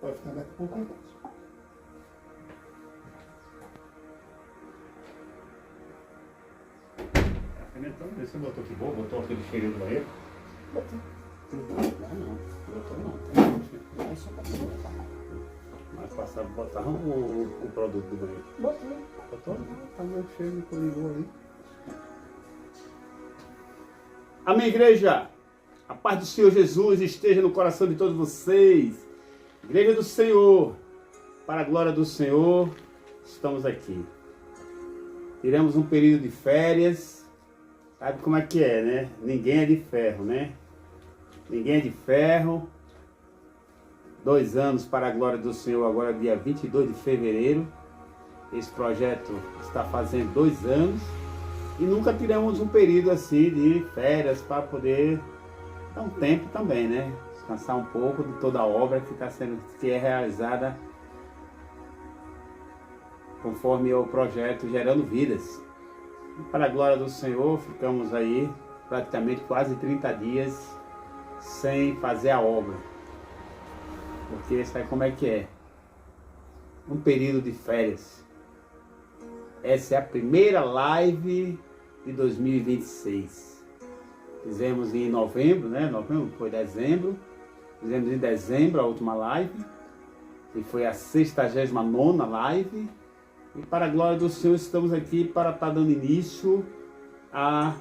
Pode ficar daqui a pouco. Então, você botou que boa, botou aquele cheirinho do banheiro? Botei. Não, botou não. Aí só pra botar. Mas passava, botava o produto do banheiro. Botei. Botou? Tá meu cheiro que ligou aí. Amém, igreja! A paz do Senhor Jesus esteja no coração de todos vocês. Igreja do Senhor, para a glória do Senhor, estamos aqui. Tiramos um período de férias. Sabe como é que é, né? Ninguém é de ferro, né? Ninguém é de ferro. 2 anos para a glória do Senhor, agora dia 22 de fevereiro. Esse projeto está fazendo 2 anos. E nunca tiramos um período assim de férias para poder dar um tempo também, né? Descansar um pouco de toda a obra que é realizada conforme o projeto Gerando Vidas. E para a glória do Senhor, ficamos aí praticamente quase 30 dias sem fazer a obra. Porque sabe como é que é? Um período de férias. Essa é a primeira live de 2026. Fizemos em novembro, né? Novembro foi dezembro. Fizemos em dezembro a última live. E foi a 69ª live. E para a glória do Senhor, estamos aqui para estar dando início à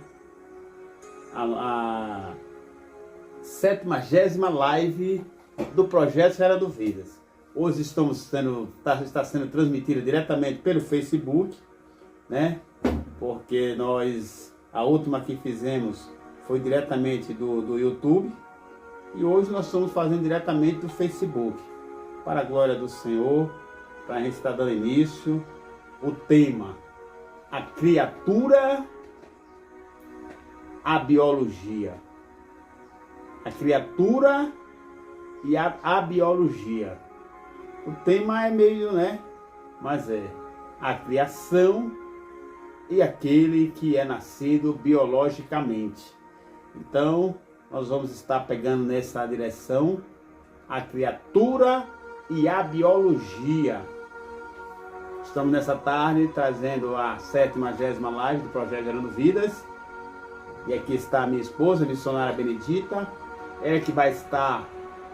70ª live do projeto Gerando Vidas. Hoje está sendo transmitida diretamente pelo Facebook, né? Porque a última que fizemos foi diretamente do YouTube. E hoje nós estamos fazendo diretamente do Facebook. Para a glória do Senhor, para a gente estar dando início. O tema, a criatura, a biologia. A criatura e a biologia. O tema é meio, né? Mas é a criação e aquele que é nascido biologicamente. Então, nós vamos estar pegando nessa direção a criatura e a biologia. Estamos nessa tarde trazendo a 70ª live do projeto Gerando Vidas. E aqui está a minha esposa, a missionária Benedita. Ela que vai estar,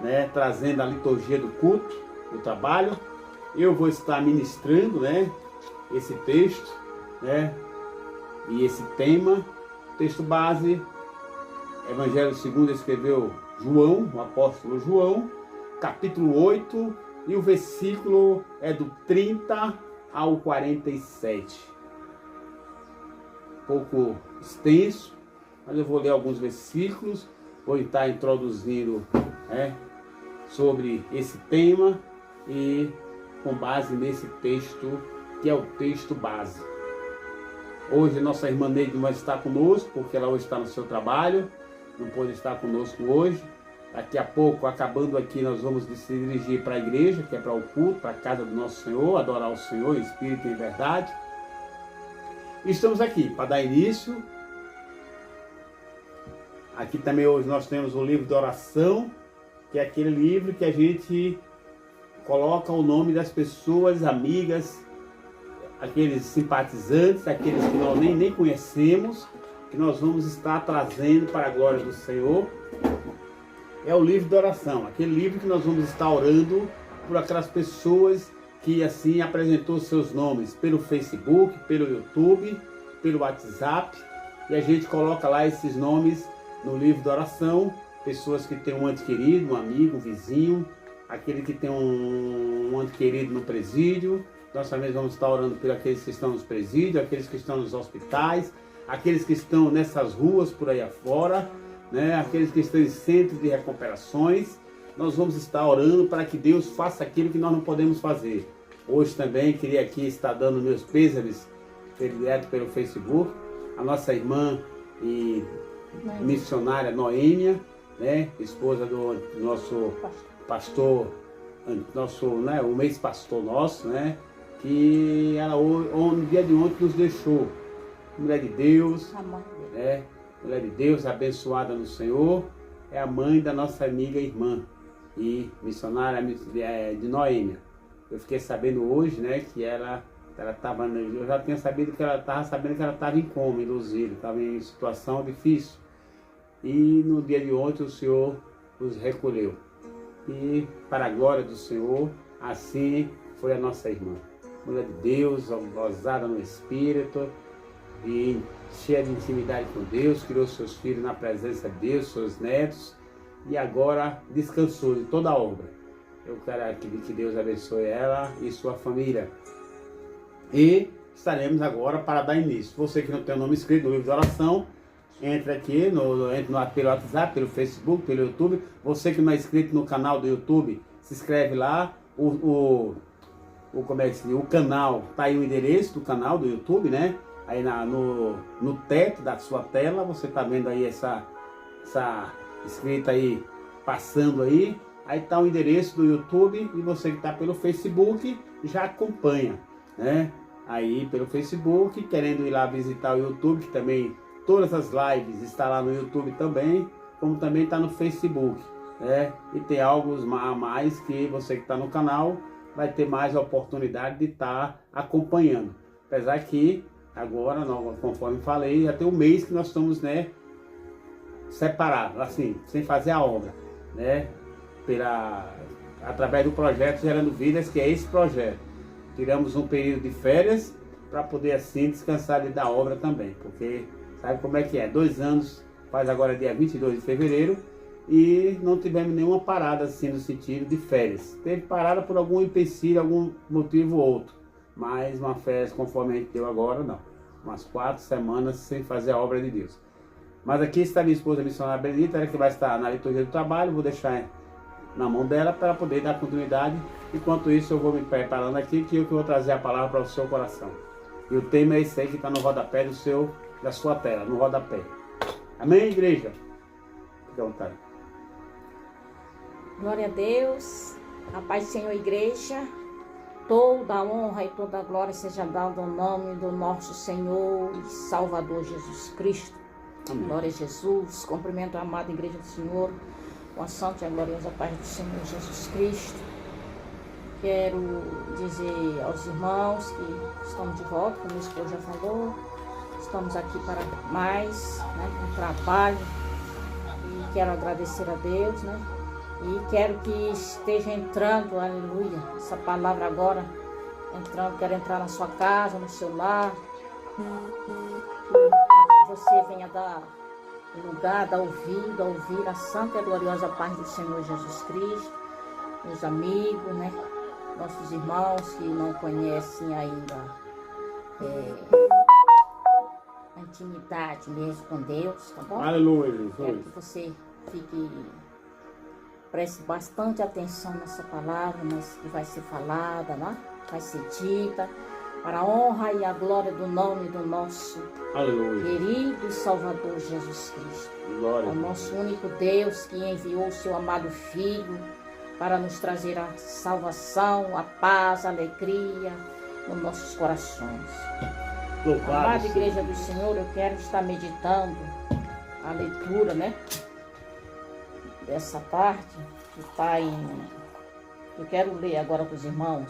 né, trazendo a liturgia do culto, do trabalho. Eu vou estar ministrando, né, esse texto, né, e esse tema. Texto base, Evangelho segundo escreveu João, o apóstolo João, capítulo 8, e o versículo é do 30 ao 47. Um pouco extenso, mas eu vou ler alguns versículos, vou estar introduzindo, sobre esse tema e com base nesse texto, que é o texto base. Hoje nossa irmã Neide não vai estar conosco, porque ela hoje está no seu trabalho, não pôde estar conosco hoje. Daqui a pouco, acabando aqui, nós vamos se dirigir para a igreja, que é para o culto, para a casa do nosso Senhor, adorar o Senhor em espírito e em verdade. E estamos aqui para dar início. Aqui também hoje nós temos o livro de oração, que é aquele livro que a gente coloca o nome das pessoas, amigas, aqueles simpatizantes, aqueles que nós nem conhecemos, que nós vamos estar trazendo para a glória do Senhor. É o livro de oração, aquele livro que nós vamos estar orando por aquelas pessoas que assim apresentou seus nomes pelo Facebook, pelo YouTube, pelo WhatsApp, e a gente coloca lá esses nomes no livro de oração, pessoas que têm um ente querido, um amigo, um vizinho, aquele que tem um ente querido no presídio. Nós também vamos estar orando por aqueles que estão nos presídios, aqueles que estão nos hospitais, aqueles que estão nessas ruas por aí afora, né? Aqueles que estão em centros de recuperações. Nós vamos estar orando para que Deus faça aquilo que nós não podemos fazer. Hoje também queria aqui estar dando meus pêsames direto pelo Facebook, a nossa irmã e missionária Noêmia, né? Esposa do nosso pastor, o ex-pastor nosso, né? Que ela no dia de ontem nos deixou. Mulher de Deus, né? Mulher de Deus, abençoada no Senhor, é a mãe da nossa amiga e irmã. e missionária de Noêmia. Eu fiquei sabendo hoje, né, que ela estava, eu já tinha sabido que ela estava em coma, em Luzira, estava em situação difícil. E no dia de ontem o Senhor os recolheu. E para a glória do Senhor, assim foi a nossa irmã. Mulher de Deus, gozada no Espírito, e cheia de intimidade com Deus, criou seus filhos na presença de Deus, seus netos, e agora descansou de toda a obra. Eu quero que Deus abençoe ela e sua família. E estaremos agora para dar início. Você que não tem o nome escrito no livro de oração, entre aqui pelo WhatsApp, pelo Facebook, pelo YouTube. Você que não é inscrito no canal do YouTube, se inscreve lá. O canal, tá aí o endereço do canal do YouTube, né? Aí no teto da sua tela, você tá vendo aí essa escrita aí, passando aí. Aí tá o endereço do YouTube, e você que tá pelo Facebook, já acompanha, né? Aí pelo Facebook, querendo ir lá visitar o YouTube, que também todas as lives estão lá no YouTube também, como também está no Facebook, né? E tem algo a mais que você que está no canal vai ter mais oportunidade de estar acompanhando. Apesar que agora, conforme falei, já tem um mês que nós estamos, né, separados, assim, sem fazer a obra, né? Através do projeto Gerando Vidas, que é esse projeto. Tiramos um período de férias para poder assim descansar da obra também, porque sabe como é que é? 2 anos, faz agora dia 22 de fevereiro, e não tivemos nenhuma parada assim no sentido de férias. Teve parada por algum empecilho, algum motivo ou outro, mas uma férias conforme a gente deu agora, não. Umas 4 semanas sem fazer a obra de Deus. Mas aqui está minha esposa missionária Benedita, ela que vai estar na liturgia do trabalho, vou deixar na mão dela para poder dar continuidade. Enquanto isso eu vou me preparando aqui, que eu vou trazer a palavra para o seu coração. E o tema é esse aí que está no rodapé da sua tela, no rodapé. Amém, igreja? Fique à vontade. Glória a Deus, a paz do Senhor, igreja. Toda a honra e toda a glória seja dada ao nome do nosso Senhor e Salvador Jesus Cristo. Amém. Glória a Jesus. Cumprimento a amada igreja do Senhor com a santa e a gloriosa paz do Senhor Jesus Cristo. Quero dizer aos irmãos que estamos de volta, como o esposo já falou. Estamos aqui para mais, né, um trabalho, e quero agradecer a Deus, né? E quero que esteja entrando, aleluia, essa palavra agora, quero entrar na sua casa, no seu lar, que você venha dar lugar, dar ouvido, a ouvir a santa e gloriosa paz do Senhor Jesus Cristo, meus amigos, né? Nossos irmãos que não conhecem ainda a intimidade mesmo com Deus, tá bom? Aleluia, Jesus. Quero que você preste bastante atenção nessa palavra, mas que vai ser falada, né? Vai ser dita, para a honra e a glória do nome do nosso querido Salvador Jesus Cristo. Glória. É o nosso único Deus que enviou o seu amado Filho para nos trazer a salvação, a paz, a alegria nos nossos corações. Amada igreja do Senhor, eu quero estar meditando a leitura, né, dessa parte que está eu quero ler agora com os irmãos.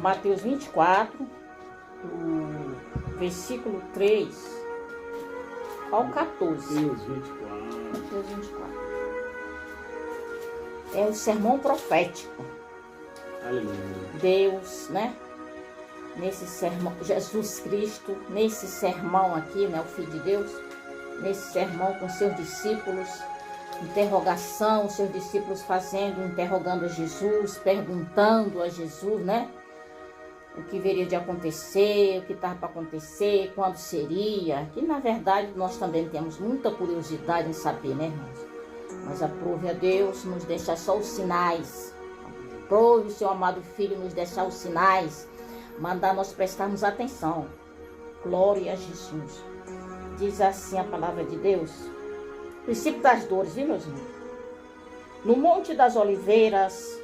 Mateus 24, do versículo 3 ao 14. Mateus 24. Mateus 24. É o sermão profético. Aleluia. Deus, né? Nesse sermão, Jesus Cristo, nesse sermão aqui, né? O Filho de Deus, nesse sermão com seus discípulos, interrogação, seus discípulos interrogando a Jesus, perguntando a Jesus, né? O que viria de acontecer, o que estava para acontecer, quando seria. Que na verdade nós também temos muita curiosidade em saber, né, irmãos? Mas aprove a Deus nos deixar só os sinais. Aprove o seu amado Filho nos deixar os sinais. Mandar nós prestarmos atenção. Glória a Jesus. Diz assim a palavra de Deus. Princípio das dores, viu, meus irmãos? No Monte das Oliveiras,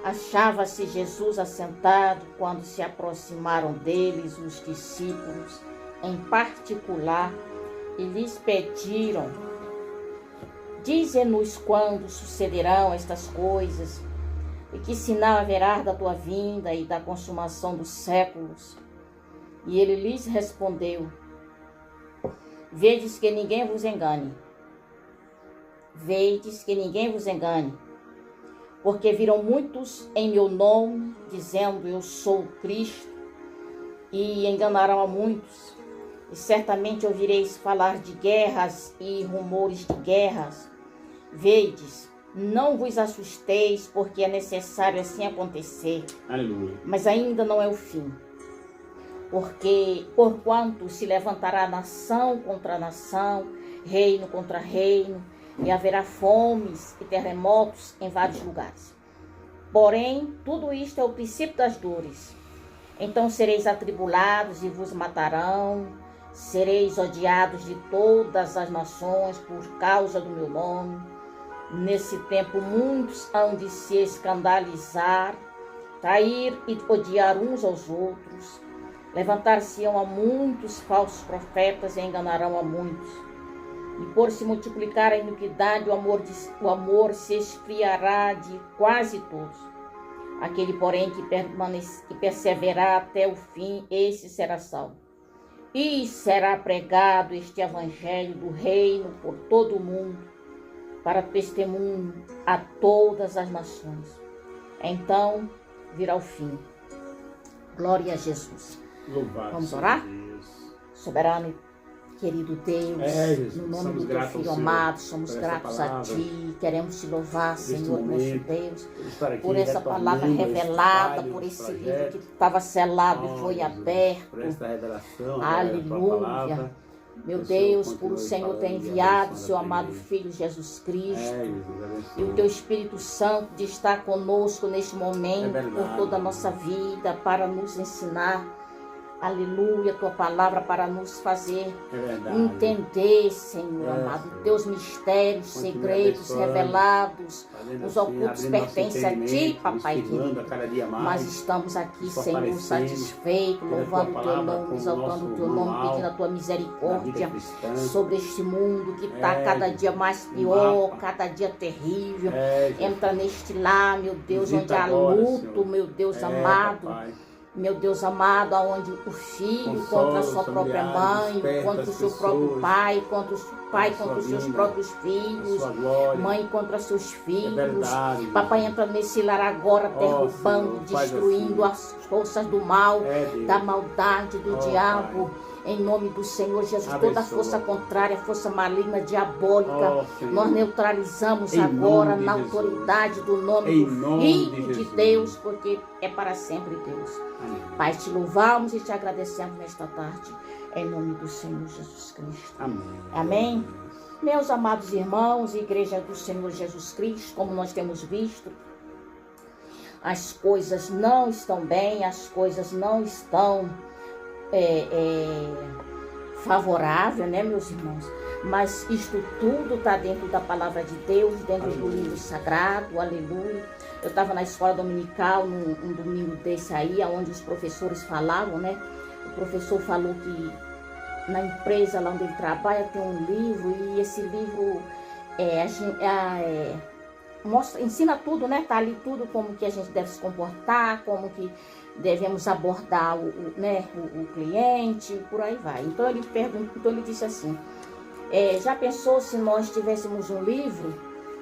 achava-se Jesus assentado quando se aproximaram deles os discípulos, em particular, e lhes pediram Dize-nos quando sucederão estas coisas, e que sinal haverá da tua vinda e da consumação dos séculos. E ele lhes respondeu: Vedes que ninguém vos engane. Vedes que ninguém vos engane. Porque viram muitos em meu nome, dizendo: Eu sou o Cristo, e enganarão a muitos. E certamente ouvireis falar de guerras e rumores de guerras. Vedes, não vos assusteis, porque é necessário assim acontecer. Aleluia. Mas ainda não é o fim. Porque, porquanto se levantará nação contra nação, reino contra reino, e haverá fomes e terremotos em vários lugares. Porém, tudo isto é o princípio das dores. Então sereis atribulados e vos matarão, sereis odiados de todas as nações por causa do meu nome. Nesse tempo muitos hão de se escandalizar, trair e odiar uns aos outros. Levantar-se-ão a muitos falsos profetas e enganarão a muitos. E por se multiplicar a iniquidade, o amor se esfriará de quase todos. Aquele, porém, que perseverar até o fim, esse será salvo. E será pregado este evangelho do reino por todo o mundo, para testemunho a todas as nações. Então virá o fim. Glória a Jesus. Louvado. Vamos orar? Deus. Soberano e querido Deus, Jesus, no nome somos do teu gratos ao Filho Senhor amado, somos por essa gratos a palavra, Ti. Queremos Te louvar, Senhor, nosso momento, Deus, estar aqui por essa palavra retornando esse revelada, trabalho, por esse esse livro projeto. que estava selado e foi Jesus, aberto. por essa revelação, Aleluia. Meu o Senhor Deus, por o continue Senhor ter falando e enviado abençoando seu a amado igreja. Filho Jesus Cristo. Jesus, E o teu Espírito Santo de estar conosco neste momento, É verdade. por toda a nossa vida, para nos ensinar. Aleluia, tua palavra para nos fazer É verdade. entender, Senhor amado, Senhor. teus mistérios, Continue segredos abençoando, revelados. fazendo Os assim, ocultos abrindo nosso pertencem a Ti, entendimento, Papai nos firmando querido. a cada dia mais. Mas estamos aqui, nos Senhor, fortalecendo satisfeitos, pela louvando tua o Teu palavra nome, como exaltando o Teu nosso nome, manual pedindo a Tua na vida misericórdia cristã. sobre este mundo que está É, cada dia mais pior, mapa. cada dia terrível. Jesus. Entra neste lar, meu Deus, Visita onde há agora, luto, Senhor. meu Deus É, amado. papai. Meu Deus amado, aonde o filho Consola contra a os sua própria familiares, mãe, desperta contra o as seu próprio pessoas, pai, contra o pai a sua contra os seus vinda, próprios a filhos, sua glória. mãe contra seus É filhos. verdade. Papai entra nesse lar agora, derrubando, Senhor, faz destruindo assim. as forças do mal, É, Deus. da maldade, do diabo. Em nome do Senhor Jesus, toda Abençoa. força contrária, força maligna, diabólica, Senhor. nós neutralizamos Em agora nome de na Jesus. autoridade do nome Em do nome de Filho de Jesus. Deus, porque é para sempre Deus. Amém. Pai, te louvamos e te agradecemos nesta tarde, em nome do Senhor Jesus Cristo. Amém. Amém. Meus amados irmãos, Igreja do Senhor Jesus Cristo, como nós temos visto, as coisas não estão bem, as coisas não estão favoráveis, né, meus irmãos? Mas isto tudo está dentro da palavra de Deus, dentro do livro sagrado, aleluia. Eu estava na escola dominical, um domingo desse aí, onde os professores falavam, né? O professor falou que na empresa lá onde ele trabalha tem um livro, e esse livro mostra, ensina tudo, né? Tá ali tudo, como que a gente deve se comportar, como que devemos abordar o cliente, por aí vai. Então ele disse assim, já pensou se nós tivéssemos um livro,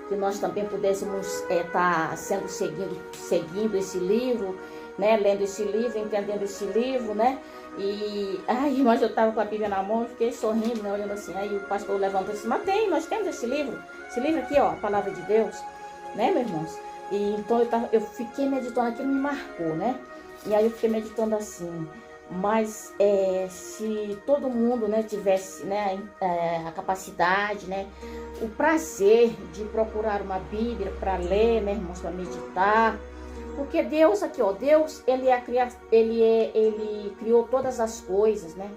que nós também pudéssemos estar seguindo esse livro, né? Lendo esse livro, entendendo esse livro, né? E aí, mas eu estava com a Bíblia na mão, fiquei sorrindo, né? Olhando assim, aí o pastor levantou assim, mas nós temos esse livro aqui, ó, a palavra de Deus, né, meus irmãos? E então eu fiquei meditando, aquilo me marcou, né? E aí eu fiquei meditando assim, mas se todo mundo, né, tivesse, né, a capacidade, né, o prazer de procurar uma Bíblia para ler, né, irmãos, para meditar, porque Deus aqui, ó, Deus, ele criou todas as coisas, né?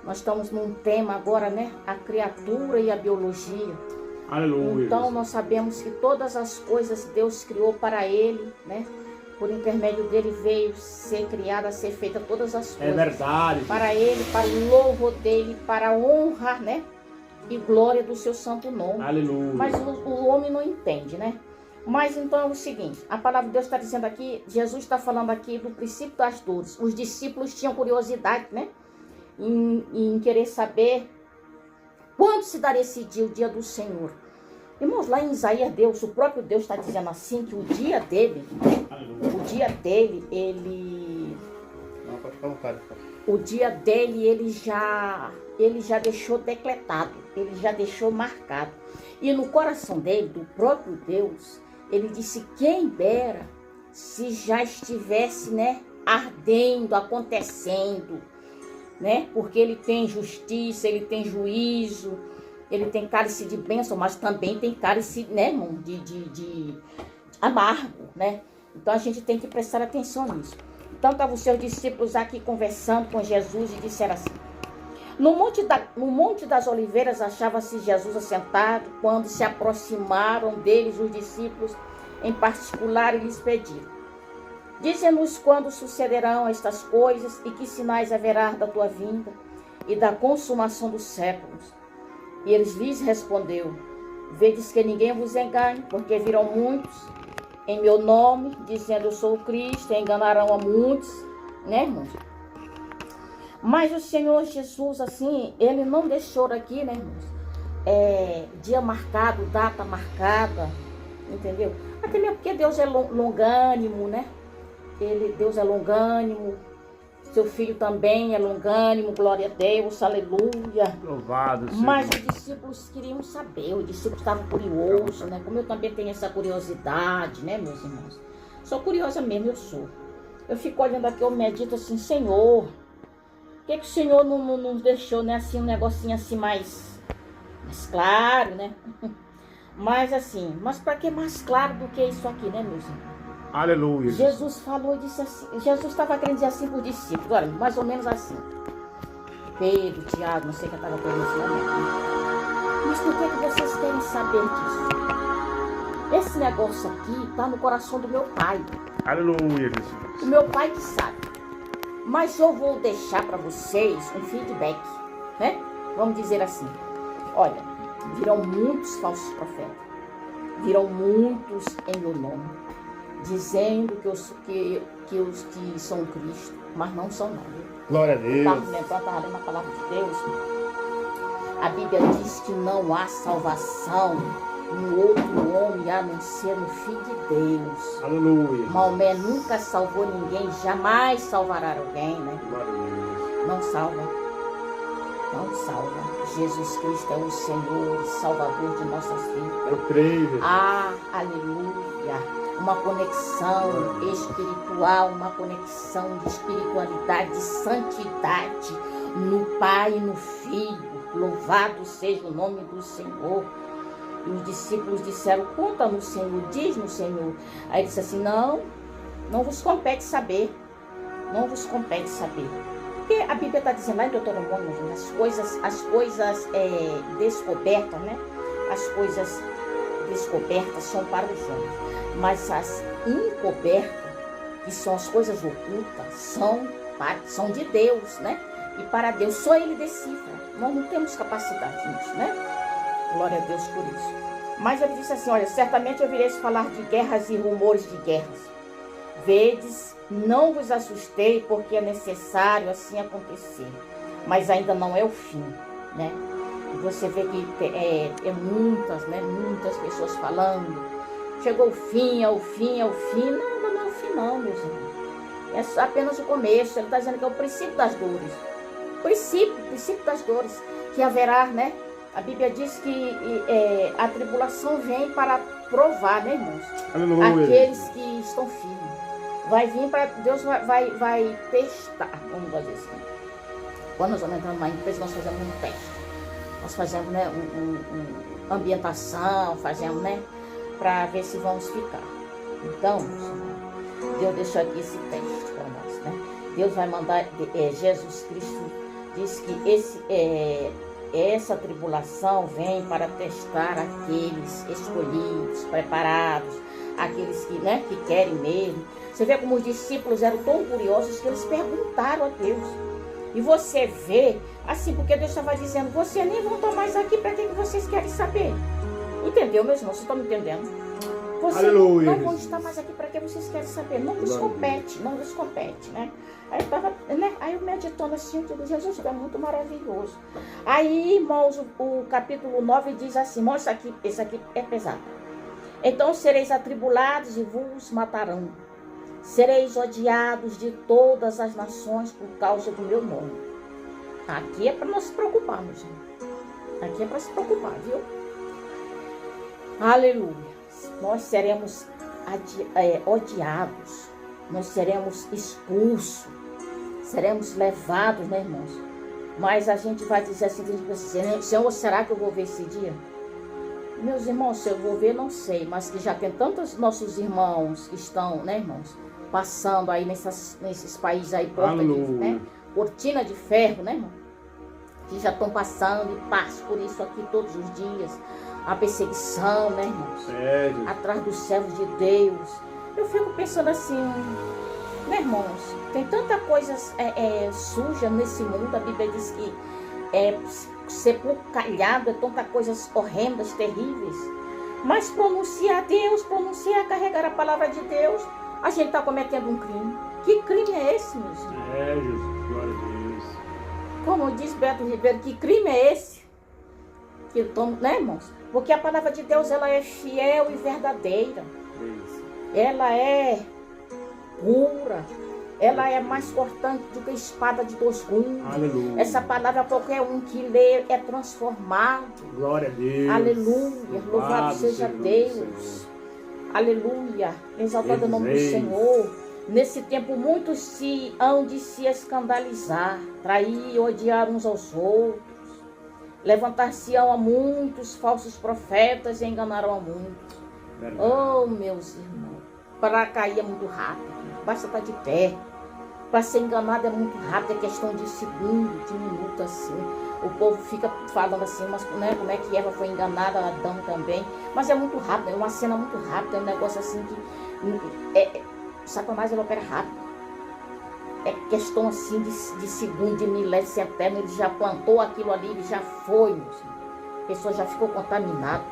Nós estamos num tema agora, né, a criatura e a biologia. Aleluia. Então nós sabemos que todas as coisas Deus criou para ele, né? Por intermédio dele veio ser criada, ser feita todas as coisas. É verdade. Para ele, para o louvor dele, para a honra, né? e glória do seu santo nome. Aleluia. Mas o homem não entende, né? Mas então é o seguinte, a palavra de Deus está dizendo aqui, Jesus está falando aqui do princípio das dores. Os discípulos tinham curiosidade, né? Em querer saber quando se daria esse dia, o dia do Senhor. Irmãos, lá em Isaías, o próprio Deus está dizendo assim, que o dia dele, ele... Não, pode ficar à vontade. O dia dele, ele já deixou decretado, ele já deixou marcado. E no coração dele, do próprio Deus, ele disse, quem dera se já estivesse, né, ardendo, acontecendo, né? Porque ele tem justiça, ele tem juízo, ele tem cálice de bênção, mas também tem cálice, né, irmão, de amargo, né? Então a gente tem que prestar atenção nisso. Então estavam os seus discípulos aqui conversando com Jesus e disseram assim, no Monte das Oliveiras achava-se Jesus assentado, quando se aproximaram deles os discípulos em particular e lhes pediram, dize-nos quando sucederão estas coisas e que sinais haverá da tua vinda e da consumação dos séculos. E eles lhes respondeu, vedes que ninguém vos engane, porque virão muitos em meu nome, dizendo eu sou o Cristo, e enganarão a muitos, né, irmãos? Mas o Senhor Jesus, assim, ele não deixou aqui, né, irmãos? Dia marcado, data marcada, entendeu? Até mesmo porque Deus é longânimo, né? Deus é longânimo, seu filho também é longânimo, glória a Deus, aleluia. Louvado seja. Mas os discípulos queriam saber, os discípulos estavam curiosos, né? Como eu também tenho essa curiosidade, né, meus irmãos? Sou curiosa mesmo, eu sou. Eu fico olhando aqui, eu medito assim, Senhor, por que o Senhor não nos deixou, né, assim, um negocinho assim mais claro, né? Mas assim, mas para que mais claro do que isso aqui, né, meus irmãos? Aleluia. Jesus falou, disse assim, Jesus estava querendo dizer assim para os discípulos, olha, mais ou menos assim. Pedro, Tiago, não sei quem estava falando nesse momento, né? Mas por que vocês querem saber disso? Esse negócio aqui está no coração do meu Pai. Aleluia, Jesus. O meu Pai que sabe. Mas eu vou deixar para vocês um feedback, né? Vamos dizer assim, olha, virão muitos falsos profetas, virão muitos em meu nome, dizendo que os que são Cristo, mas não são não. Glória a Deus. Estava lendo a palavra de Deus. A Bíblia diz que não há salvação em outro homem a não ser no Filho de Deus. Aleluia. Maomé nunca salvou ninguém, jamais salvará alguém, né? Glória a Deus. Não salva. Não salva. Jesus Cristo é o Senhor e Salvador de nossas vidas. Eu creio, Jesus. Aleluia. Uma conexão espiritual, uma conexão de espiritualidade, de santidade no Pai e no Filho. Louvado seja o nome do Senhor. E os discípulos disseram, conta-nos, Senhor, diz-nos, Senhor. Aí ele disse assim, não vos compete saber. Não vos compete saber. Porque a Bíblia está dizendo lá em Deuteronômio, as coisas descobertas, né? As coisas descobertas são para os homens. Mas as encobertas, que são as coisas ocultas, são de Deus, né? E para Deus, só Ele decifra. Nós não temos capacidade nisso, né? Glória a Deus por isso. Mas ele disse assim, olha, certamente ouvireis falar de guerras e rumores de guerras. Vedes, não vos assustei, porque é necessário assim acontecer. Mas ainda não é o fim, né? E você vê que muitas pessoas falando, chegou o fim, é o fim, é o fim. Não, ainda não é o fim não, meus irmãos. É apenas o começo. Ele está dizendo que é o princípio das dores. Princípio das dores. Que haverá, né? A Bíblia diz que a tribulação vem para provar, né, irmãos? Aleluia. Aqueles que estão firmes. Vai vir para... Deus vai testar, vamos dizer assim. Quando nós vamos entrar numa empresa, nós fazemos um teste. Nós fazemos, né, uma ambientação, fazemos, né, para ver se vamos ficar. Então, Deus deixou aqui esse teste para nós, né? Deus vai mandar, Jesus Cristo diz que essa tribulação vem para testar aqueles escolhidos, preparados, aqueles que, né, que querem mesmo. Você vê como os discípulos eram tão curiosos que eles perguntaram a Deus. E você vê, assim, porque Deus estava dizendo, vocês nem vão estar mais aqui, para que vocês querem saber? Entendeu, meus irmãos? Vocês estão me entendendo? Vocês não vão estar mais aqui, para que vocês querem saber? Não vos compete, não vos compete, né? Aí eu meditando assim, eu digo, Jesus, é muito maravilhoso. Aí, irmãos, o capítulo 9 diz assim, irmãos, esse aqui é pesado. Então sereis atribulados e vos matarão. Sereis odiados de todas as nações por causa do meu nome. Aqui é para nós se preocupar, meus irmãos. Aqui é para se preocupar, viu? Aleluia. Nós seremos odiados. Nós seremos expulsos. Seremos levados, né, irmãos? Mas a gente vai dizer assim, Senhor, será que eu vou ver esse dia? Meus irmãos, se eu vou ver, não sei. Mas que já tem tantos nossos irmãos que estão, né, irmãos? Passando aí nesses países aí, né? Cortina de ferro, né, irmão? Que já estão passando e passam por isso aqui todos os dias. A perseguição, né, irmãos? Atrás dos servos de Deus. Eu fico pensando assim, né, irmãos? Tem tanta coisa suja nesse mundo. A Bíblia diz que sepulcalhado, é tanta coisas horrendas, terríveis. Mas pronunciar Deus, carregar a palavra de Deus, a gente está cometendo um crime. Que crime é esse, meus irmãos? Jesus, glória a Deus. Como diz Beto Ribeiro, que crime é esse? Né, irmãos? Porque a palavra de Deus, ela é fiel e verdadeira. Ela é pura. Ela é mais cortante do que a espada de dois gumes. Aleluia. Essa palavra, qualquer um que lê, é transformado. Glória a Deus. Aleluia. Louvado seja Deus. Aleluia. Exaltado o nome do Senhor. Nesse tempo, muitos hão de se escandalizar, trair e odiar uns aos outros. Levantar-se-ão a muitos falsos profetas e enganarão a muitos. Verdade. Oh, meus irmãos, para cair é muito rápido. Basta estar de pé. Para ser enganado é muito rápido, é questão de segundo, de minuto, assim. O povo fica falando assim, mas né, como é que Eva foi enganada, Adão também. Mas é muito rápido, é uma cena muito rápida, é um negócio assim que... Satanás, ele opera rápido. É questão assim de segundo, de milésimo, de centésimo. Ele já plantou aquilo ali, ele já foi, meus irmãos. A pessoa já ficou contaminada.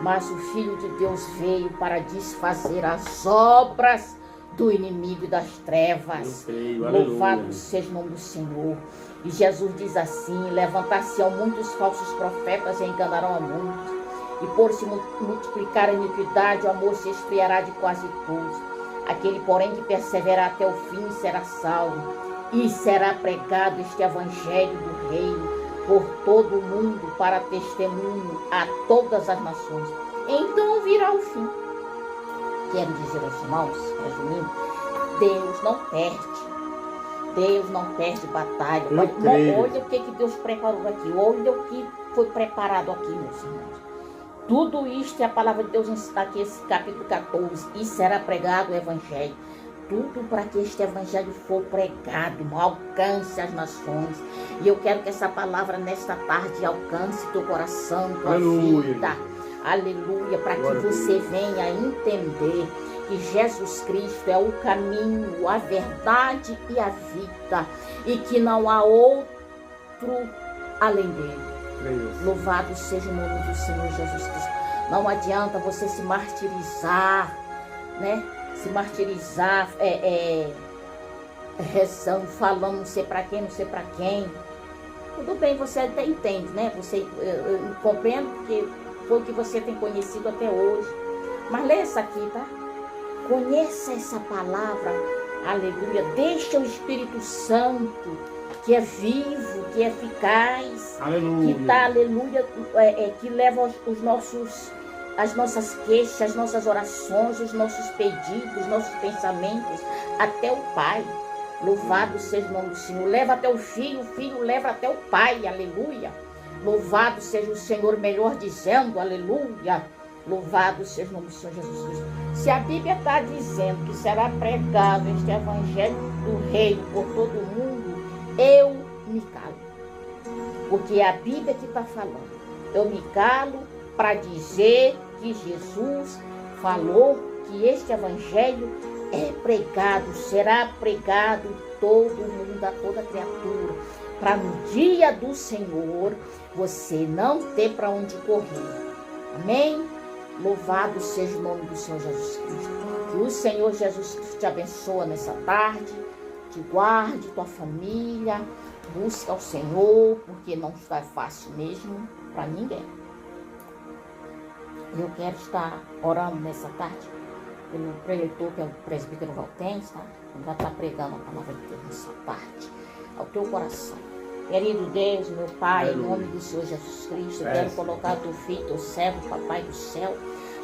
Mas o Filho de Deus veio para desfazer as obras do inimigo e das trevas. Louvado seja o nome do Senhor. E Jesus diz assim: levantar-se-ão muitos falsos profetas e enganarão a muitos. E por se multiplicar a iniquidade, o amor se esfriará de quase todos. Aquele, porém, que perseverar até o fim será salvo. E será pregado este evangelho do reino por todo o mundo para testemunho a todas as nações. Então virá o fim. Quero dizer aos irmãos, resumindo, Deus não perde. Deus não perde batalha. Olha o que Deus preparou aqui. Olha o que foi preparado aqui, meus irmãos. Tudo isto é a palavra de Deus está aqui, esse capítulo 14. E será pregado o evangelho. Tudo para que este evangelho for pregado, alcance as nações. E eu quero que essa palavra nesta tarde alcance teu coração, tua vida. Aleluia, para que você venha entender que Jesus Cristo é o caminho, a verdade e a vida, e que não há outro além dele. Louvado seja o nome do Senhor Jesus Cristo. Não adianta você se martirizar, né? Se martirizar, rezando, falando, não sei para quem, não sei para quem. Tudo bem, você até entende, né? Eu compreendo porque foi o que você tem conhecido até hoje. Mas lê essa aqui, tá? Conheça essa palavra, aleluia. Deixa o Espírito Santo, que é vivo, que é eficaz, aleluia. Que tá, aleluia, que leva as nossas queixas, as nossas orações, os nossos pedidos, os nossos pensamentos até o Pai. Louvado seja o nome do Senhor. Leva até o Filho leva até o Pai, aleluia. Louvado seja o Senhor, melhor dizendo, aleluia. Louvado seja o nome do Senhor Jesus Cristo. Se a Bíblia está dizendo que será pregado este evangelho do reino por todo o mundo, eu me calo. Porque é a Bíblia que está falando. Eu me calo para dizer que Jesus falou que este evangelho é pregado, será pregado todo mundo, a toda criatura, para no dia do Senhor você não ter para onde correr. Amém? Louvado seja o nome do Senhor Jesus Cristo. Que o Senhor Jesus Cristo te abençoe nessa tarde, te guarde, tua família, busca o Senhor, porque não está fácil mesmo para ninguém. Eu quero estar orando nessa tarde pelo preletor, que é o presbítero Valtens, tá? Ele vai estar pregando a palavra de Deus nessa tarde, ao teu coração. Querido Deus, meu Pai, em nome do Senhor Jesus Cristo, eu quero colocar teu filho, teu servo, Papai do céu,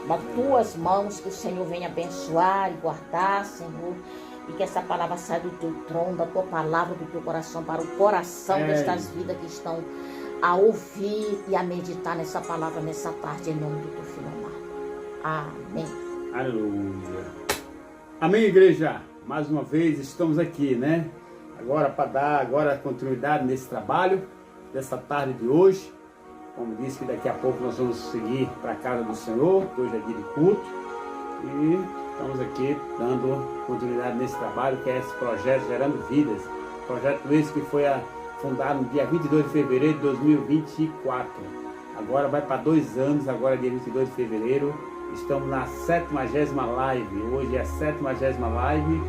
nas tuas mãos, que o Senhor venha abençoar e guardar, Senhor, e que essa palavra saia do teu trono, da tua palavra, do teu coração, para o coração destas vidas que estão a ouvir e a meditar nessa palavra nessa tarde, em nome do teu filho amado. Amém. Aleluia. Amém, igreja. Mais uma vez estamos aqui, né? Agora para dar continuidade nesse trabalho dessa tarde de hoje. Como disse, que daqui a pouco nós vamos seguir para a casa do Senhor, que hoje é dia de culto. E estamos aqui dando continuidade nesse trabalho, que é esse projeto Gerando Vidas. Projeto esse que foi fundado no dia 22 de fevereiro de 2024. Agora vai para 2 anos, agora é dia 22 de fevereiro. Estamos na 70ª live. Hoje é a 70ª live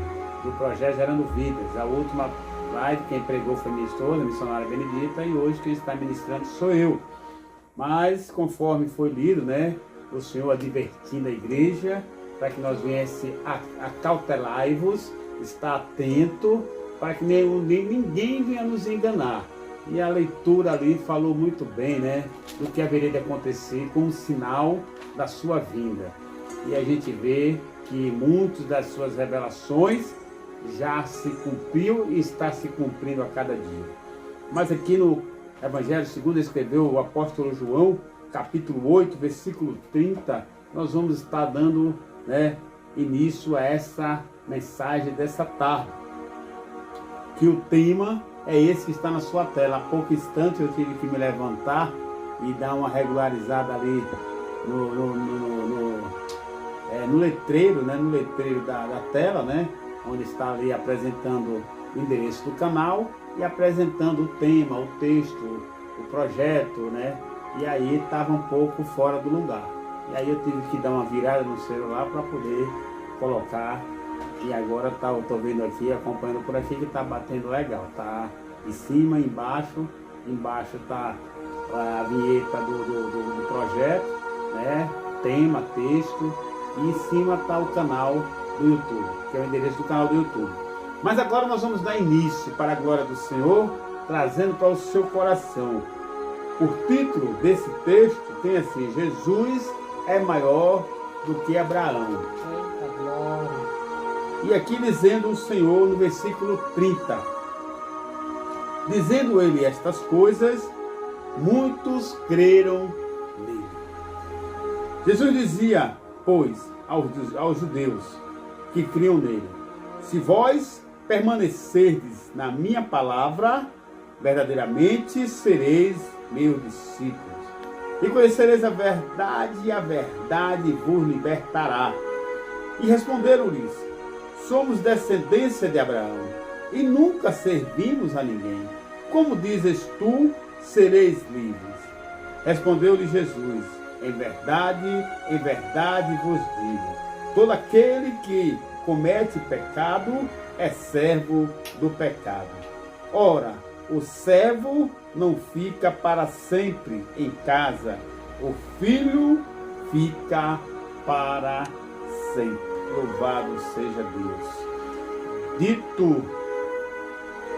do projeto Gerando Vidas. A última live quem pregou foi minha esposa, a missionária Benedita, e hoje quem está ministrando sou eu. Mas conforme foi lido, né, o Senhor advertindo a igreja para que nós viesse acautelai-vos, estar atento, para que ninguém venha nos enganar. E a leitura ali falou muito bem, né, do que haveria de acontecer como sinal da sua vinda. E a gente vê que muitas das suas revelações já se cumpriu e está se cumprindo a cada dia. Mas aqui no Evangelho segundo escreveu o apóstolo João, capítulo 8, versículo 30, nós vamos estar dando, né, início a essa mensagem dessa tarde. Que o tema é esse que está na sua tela. Há pouco instante eu tive que me levantar e dar uma regularizada ali no letreiro, né, no letreiro da tela, né, onde está ali apresentando o endereço do canal e apresentando o tema, o texto, o projeto, né, e aí estava um pouco fora do lugar. E aí eu tive que dar uma virada no celular para poder colocar. E agora eu estou vendo aqui, acompanhando por aqui, que está batendo legal. Tá em cima, embaixo está a vinheta do projeto, né? Tema, texto, e em cima está o canal do YouTube, que é o endereço do canal do YouTube. Mas agora nós vamos dar início para a glória do Senhor, trazendo para o seu coração. O título desse texto tem assim: Jesus é maior do que Abraão. Eita glória. E aqui dizendo o Senhor no versículo 30, dizendo ele estas coisas, muitos creram nele. Jesus dizia, pois, aos judeus que criam nele: se vós permanecerdes na minha palavra, verdadeiramente sereis meus discípulos, e conhecereis a verdade, e a verdade vos libertará. E responderam-lhes: somos descendência de Abraão, e nunca servimos a ninguém. Como dizes tu, sereis livres? Respondeu-lhe Jesus: em verdade vos digo, todo aquele que comete pecado é servo do pecado. Ora, o servo não fica para sempre em casa, o filho fica para sempre. Louvado seja Deus. Dito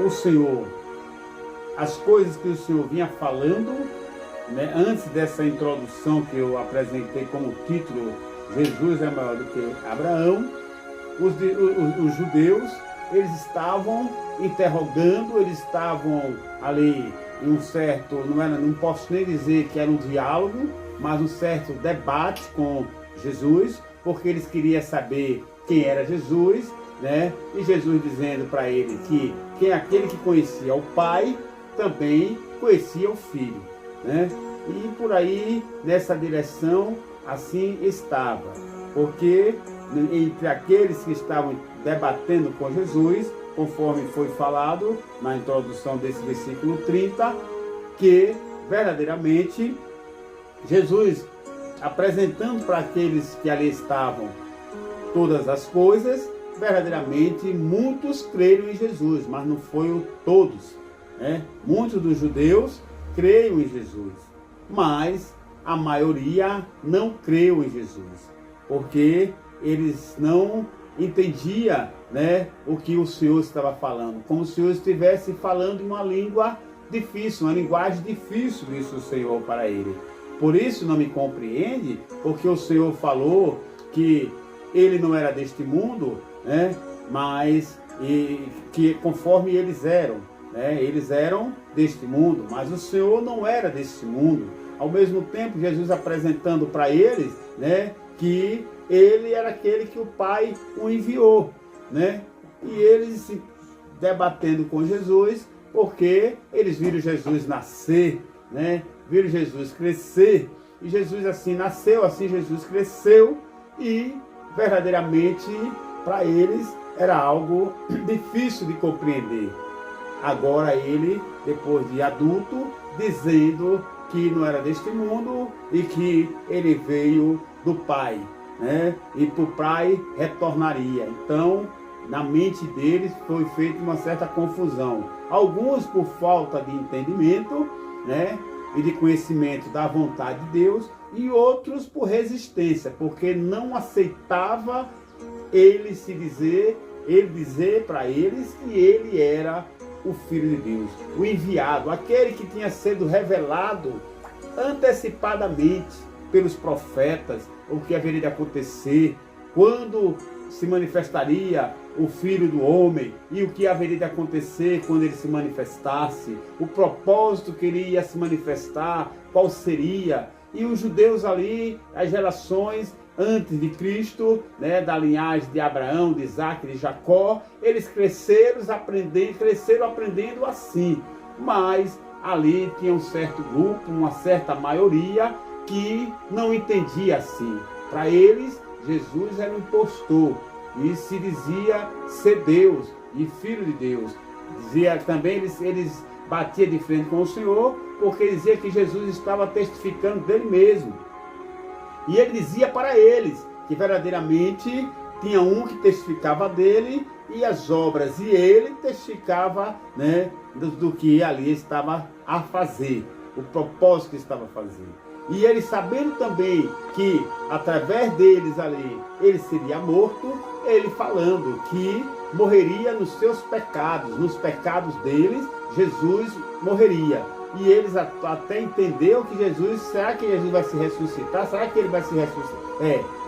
o Senhor as coisas que o Senhor vinha falando, né, antes dessa introdução que eu apresentei como título, Jesus é maior do que Abraão, os judeus, eles estavam interrogando, eles estavam ali em um certo, não posso nem dizer que era um diálogo, mas um certo debate com Jesus, porque eles queriam saber quem era Jesus, né? E Jesus dizendo para ele que quem é aquele que conhecia o Pai, também conhecia o Filho, né? E por aí, nessa direção, assim estava. Porque entre aqueles que estavam debatendo com Jesus, conforme foi falado na introdução desse versículo 30, que verdadeiramente Jesus, apresentando para aqueles que ali estavam todas as coisas, verdadeiramente muitos creram em Jesus, mas não foi todos, né? Muitos dos judeus creram em Jesus, mas a maioria não creu em Jesus, porque eles não entendiam, né, o que o Senhor estava falando, como se o Senhor estivesse falando em uma língua difícil, uma linguagem difícil, disse o Senhor para ele. Por isso não me compreende, porque o Senhor falou que ele não era deste mundo, né, mas que conforme eles eram, né, eles eram deste mundo, mas o Senhor não era deste mundo. Ao mesmo tempo, Jesus apresentando para eles, né, que ele era aquele que o Pai o enviou, né? E eles debatendo com Jesus, porque eles viram Jesus nascer, né? Viram Jesus crescer, e Jesus assim nasceu, assim Jesus cresceu, e verdadeiramente para eles era algo difícil de compreender. Agora ele, depois de adulto, dizendo que não era deste mundo e que ele veio do Pai, né? E para o Pai retornaria. Então, na mente deles foi feita uma certa confusão. Alguns por falta de entendimento, né, e de conhecimento da vontade de Deus, e outros por resistência, porque não aceitava ele dizer para eles que ele era o Filho de Deus, o enviado, aquele que tinha sido revelado antecipadamente pelos profetas, o que haveria de acontecer, quando se manifestaria o Filho do Homem, e o que haveria de acontecer quando ele se manifestasse, o propósito que ele ia se manifestar, qual seria. E os judeus ali, as gerações antes de Cristo, né, da linhagem de Abraão, de Isaac, de Jacó, eles cresceram aprendendo assim. Mas ali tinha um certo grupo, uma certa maioria que não entendia assim. Para eles, Jesus era um impostor e se dizia ser Deus e Filho de Deus. Dizia também, eles batiam de frente com o Senhor, porque dizia que Jesus estava testificando dele mesmo. E ele dizia para eles que verdadeiramente tinha um que testificava dele e as obras, e ele testificava, né, do que ali estava a fazer, o propósito que estava fazendo. E ele, sabendo também que através deles ali ele seria morto, ele falando que morreria nos seus pecados, nos pecados deles, Jesus morreria. E eles até entenderam que Jesus, será que Jesus vai se ressuscitar? Será que ele vai se ressuscitar?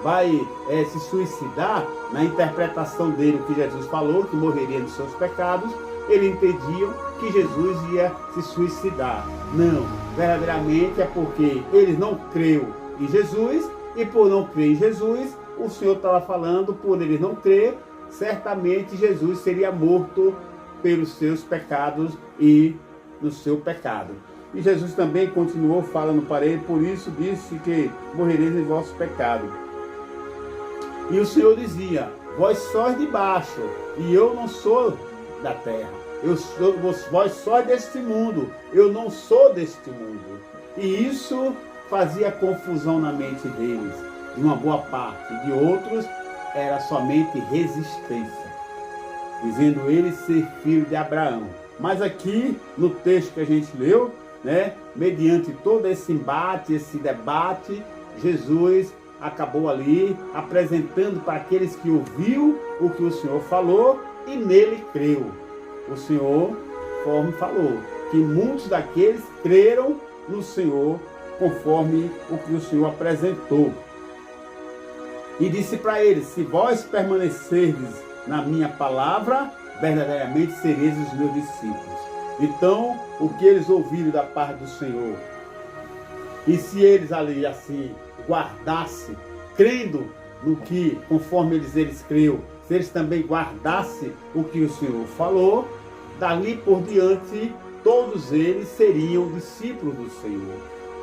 Vai se suicidar? Na interpretação dele, o que Jesus falou, que morreria nos seus pecados, eles entendiam que Jesus ia se suicidar. Não, verdadeiramente é porque eles não creram em Jesus, e por não crer em Jesus, o Senhor estava falando, por eles não crer, certamente Jesus seria morto pelos seus pecados e no seu pecado. E Jesus também continuou falando para ele, por isso disse que morrereis em vosso pecado. E o Senhor dizia, vós sois de baixo, e eu não sou da terra. Vós sois deste mundo, eu não sou deste mundo. E isso fazia confusão na mente deles, de uma boa parte. De outros, era somente resistência, dizendo ele ser filho de Abraão. Mas aqui, no texto que a gente leu, né, mediante todo esse embate, esse debate, Jesus acabou ali apresentando para aqueles que ouviu o que o Senhor falou e nele creu. O Senhor, conforme falou, que muitos daqueles creram no Senhor, conforme o que o Senhor apresentou. E disse para eles, se vós permanecerdes na minha palavra, verdadeiramente sereis os meus discípulos. Então, o que eles ouviram da parte do Senhor, e se eles ali assim guardassem, crendo no que, conforme eles creu, se eles também guardassem o que o Senhor falou, dali por diante, todos eles seriam discípulos do Senhor.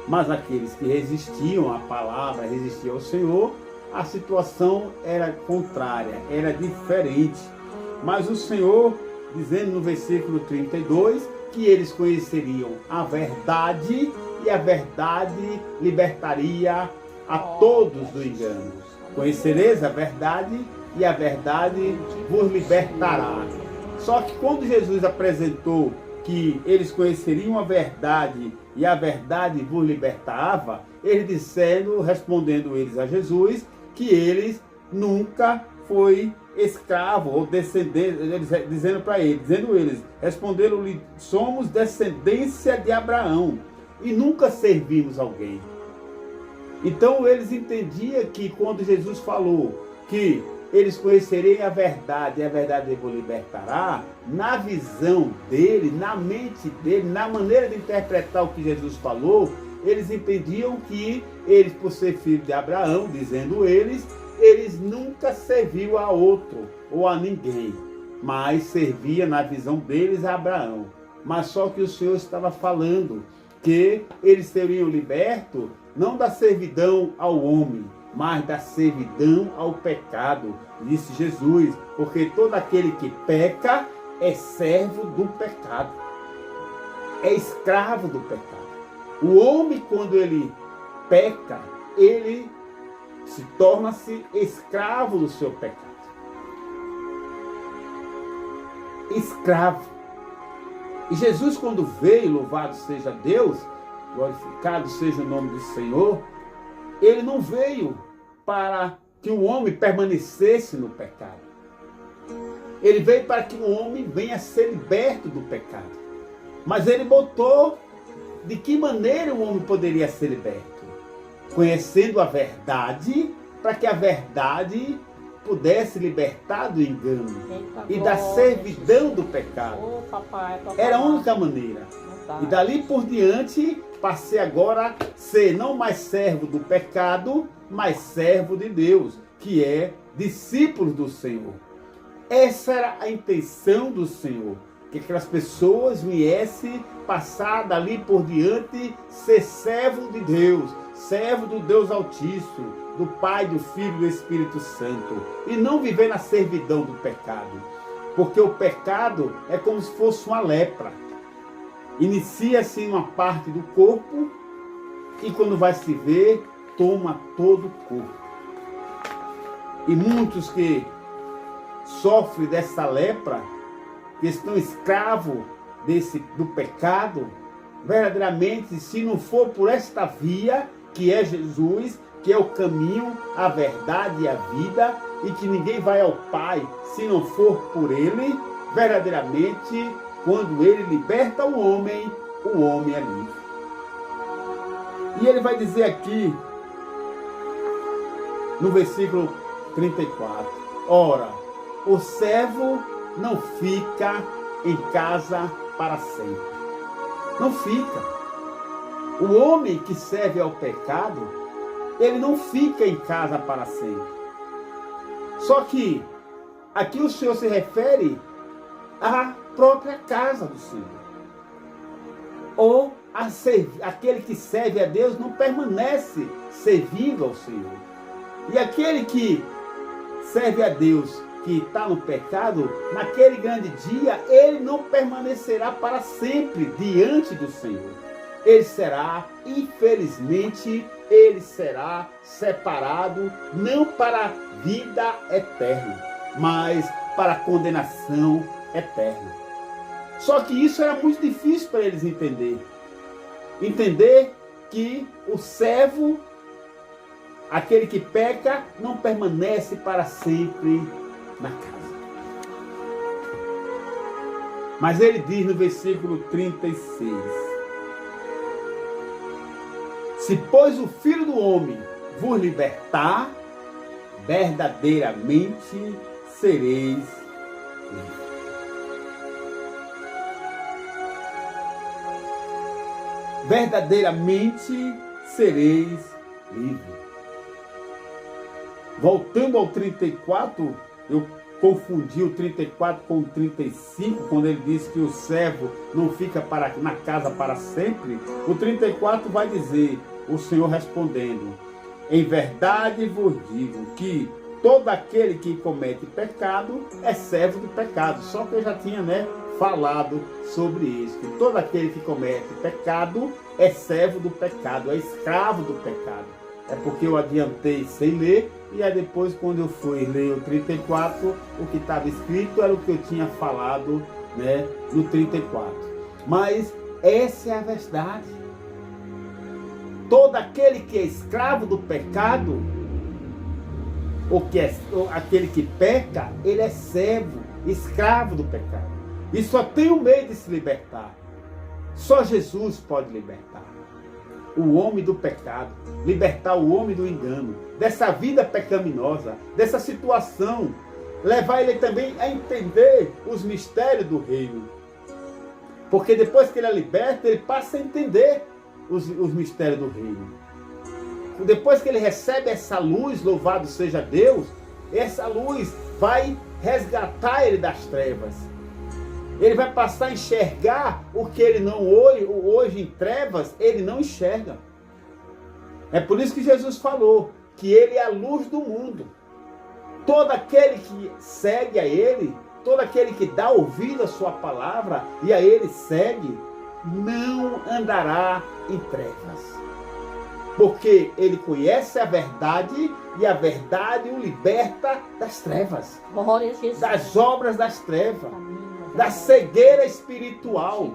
Mas aqueles que resistiam à palavra, resistiam ao Senhor, a situação era contrária, era diferente. Mas o Senhor, dizendo no versículo 32, que eles conheceriam a verdade e a verdade libertaria a todos do engano. Conhecereis a verdade e a verdade vos libertará. Só que quando Jesus apresentou que eles conheceriam a verdade e a verdade vos libertava, eles disseram, respondendo eles a Jesus, que eles nunca foi escravo ou descendente, dizendo para eles, responderam-lhe, somos descendência de Abraão e nunca servimos alguém. Então eles entendiam que quando Jesus falou que eles conheceriam a verdade e a verdade vos libertará, na visão dele, na mente dele, na maneira de interpretar o que Jesus falou, eles entendiam que eles, por ser filhos de Abraão, dizendo eles nunca serviu a outro ou a ninguém, mas servia na visão deles a Abraão. Mas só que o Senhor estava falando que eles seriam libertos não da servidão ao homem, mas da servidão ao pecado, disse Jesus, porque todo aquele que peca é servo do pecado, é escravo do pecado. O homem, quando ele peca, ele se torna-se escravo do seu pecado. Escravo. E Jesus, quando veio, louvado seja Deus, glorificado seja o nome do Senhor, ele não veio para que o homem permanecesse no pecado. Ele veio para que o homem venha a ser liberto do pecado. Mas ele botou de que maneira o homem poderia ser liberto. Conhecendo a verdade, para que a verdade pudesse libertar do engano e da servidão do pecado. Era a única maneira. E dali por diante, passei agora a ser não mais servo do pecado, mas servo de Deus, que é discípulo do Senhor. Essa era a intenção do Senhor, que aquelas pessoas viessem passar dali por diante, ser servo de Deus, servo do Deus Altíssimo, do Pai, do Filho e do Espírito Santo, e não viver na servidão do pecado, porque o pecado é como se fosse uma lepra. Inicia-se em uma parte do corpo e quando vai se ver, toma todo o corpo. E muitos que sofrem dessa lepra, que estão escravos do pecado, verdadeiramente, se não for por esta via, que é Jesus, que é o caminho, a verdade e a vida, e que ninguém vai ao Pai se não for por Ele, verdadeiramente, quando Ele liberta o homem é livre. E Ele vai dizer aqui, no versículo 34, ora, o servo não fica em casa para sempre. Não fica. O homem que serve ao pecado, ele não fica em casa para sempre. Só que aqui o Senhor se refere à própria casa do Senhor. Ou aquele que serve a Deus não permanece servindo ao Senhor. E aquele que serve a Deus, que está no pecado, naquele grande dia, ele não permanecerá para sempre diante do Senhor. Ele será, infelizmente, ele será separado, não para a vida eterna, mas para a condenação eterna. Só que isso era muito difícil para eles entender. Entender que o servo, aquele que peca, não permanece para sempre na casa. Mas ele diz no versículo 36, se pois o Filho do Homem vos libertar, verdadeiramente sereis livres. Verdadeiramente sereis livres. Voltando ao 34, eu confundi o 34 com o 35, quando ele diz que o servo não fica na casa para sempre. O 34 vai dizer, o Senhor respondendo, Em verdade vos digo que todo aquele que comete pecado é servo do pecado. Só que eu já tinha, falado sobre isso. Que todo aquele que comete pecado é servo do pecado, é escravo do pecado. É porque eu adiantei sem ler, e aí depois, quando eu fui ler o 34, o que estava escrito era o que eu tinha falado, no 34. Mas essa é a verdade. Todo aquele que é escravo do pecado, ou aquele que peca, ele é servo, escravo do pecado. E só tem um meio de se libertar. Só Jesus pode libertar o homem do pecado, libertar o homem do engano, dessa vida pecaminosa, dessa situação, levar ele também a entender os mistérios do reino. Porque depois que ele é liberto, ele passa a entender os mistérios do reino. Depois que ele recebe essa luz, louvado seja Deus, essa luz vai resgatar ele das trevas. Ele vai passar a enxergar o que ele não hoje em trevas, ele não enxerga. É por isso que Jesus falou que ele é a luz do mundo. Todo aquele que segue a ele, todo aquele que dá ouvido à sua palavra e a ele segue, não andará em trevas. Porque ele conhece a verdade e a verdade o liberta das trevas. Glória a Jesus. Das obras das trevas. Da cegueira espiritual.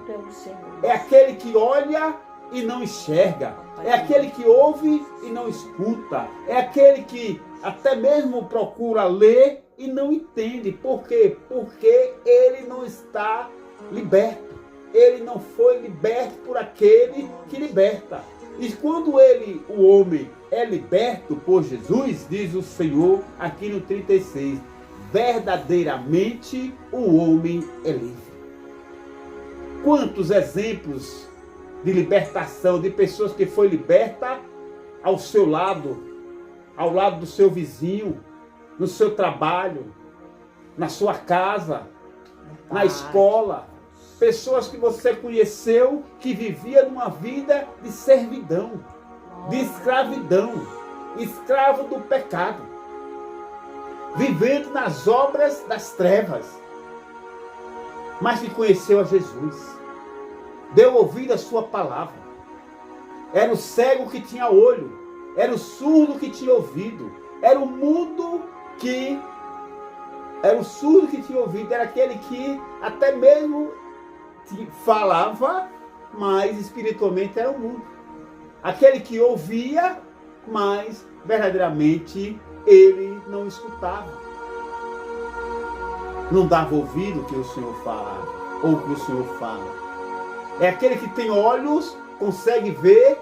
É aquele que olha e não enxerga. É aquele que ouve e não escuta. É aquele que até mesmo procura ler e não entende. Por quê? Porque ele não está liberto. Ele não foi liberto por aquele que liberta. E quando o homem é liberto por Jesus, diz o Senhor aqui no 36, verdadeiramente o homem é livre. Quantos exemplos de libertação, de pessoas que foi liberta ao seu lado do seu vizinho, no seu trabalho, na sua casa, na escola. Pessoas que você conheceu que viviam numa vida de servidão, de escravidão, escravo do pecado, vivendo nas obras das trevas, mas que conheceu a Jesus, deu ouvido à sua palavra. Era o cego que tinha olho, era o surdo que tinha ouvido, era o mudo que era o surdo que tinha ouvido, era aquele que até mesmo falava, mas espiritualmente era o mundo. Aquele que ouvia, mas verdadeiramente ele não escutava. Não dava ouvido ao que o Senhor falava, ou o que o Senhor fala. É aquele que tem olhos, consegue ver,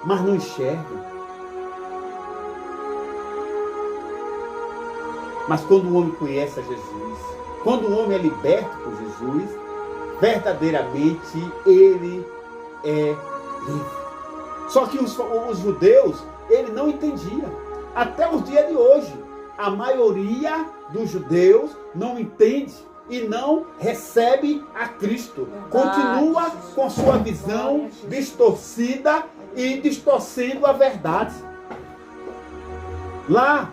mas não enxerga. Mas quando o homem conhece a Jesus, quando o homem é liberto por Jesus, verdadeiramente ele é livre. Só que os judeus, ele não entendia. Até os dias de hoje, a maioria dos judeus não entende e não recebe a Cristo. Continua com sua visão distorcida e distorcendo a verdade. Lá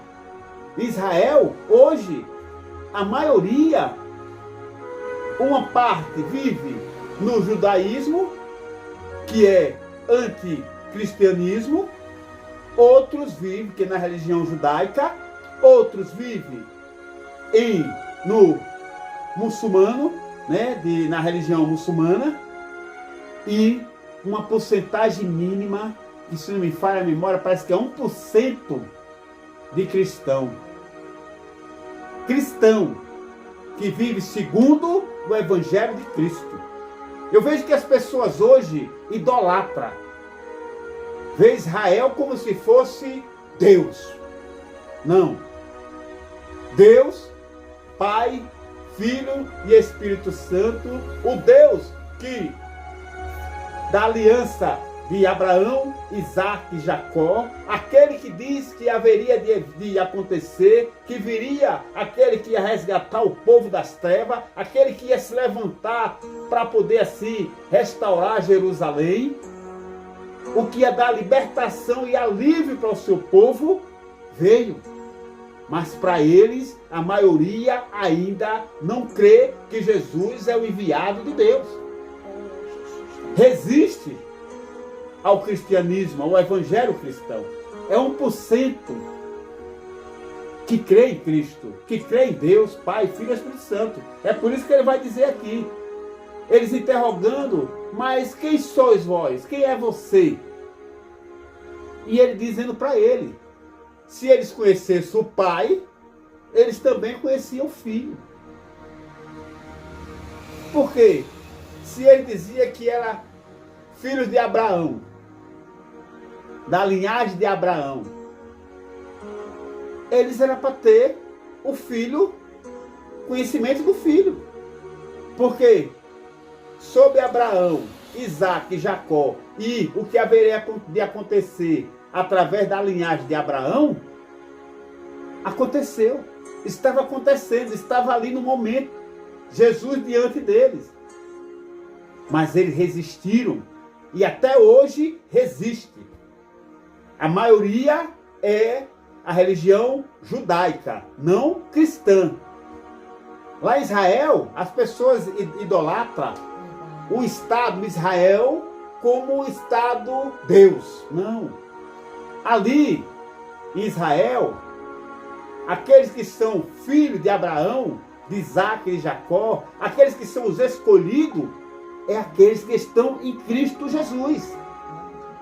em Israel, hoje, a maioria, uma parte vive no judaísmo, que é anticristianismo, outros vivem, que é na religião judaica, outros vivem no muçulmano, na religião muçulmana, e uma porcentagem mínima, que se não me falha a memória, parece que é 1% de cristão. Cristão que vive segundo o Evangelho de Cristo. Eu vejo que as pessoas hoje idolatram. Vê Israel como se fosse Deus. Não. Deus, Pai, Filho e Espírito Santo, o Deus que da aliança de Abraão, Isaac e Jacó, aquele que diz que haveria de acontecer, que viria aquele que ia resgatar o povo das trevas, aquele que ia se levantar para poder assim restaurar Jerusalém. o que ia dar libertação e alívio para o seu povo, veio. Mas para eles, a maioria ainda não crê que Jesus é o enviado de Deus. Resiste ao cristianismo, ao evangelho cristão. É 1% que crê em Cristo, que crê em Deus, Pai, Filho e Espírito Santo. É por isso que ele vai dizer aqui, eles interrogando, mas quem sois vós? Quem é você? E ele dizendo para ele, se eles conhecessem o Pai, eles também conheciam o Filho. Por quê? Se ele dizia que era filho de Abraão, da linhagem de Abraão, eles eram para ter o filho, conhecimento do filho. Porque sobre Abraão, Isaac e Jacó, e o que haveria de acontecer através da linhagem de Abraão, aconteceu. Estava acontecendo, estava ali no momento. Jesus diante deles. Mas eles resistiram e até hoje resiste. A maioria é a religião judaica, não cristã. Lá em Israel, as pessoas idolatram o Estado de Israel como o Estado Deus. Não. Ali, em Israel, aqueles que são filhos de Abraão, de Isaac e de Jacó, aqueles que são os escolhidos, é aqueles que estão em Cristo Jesus.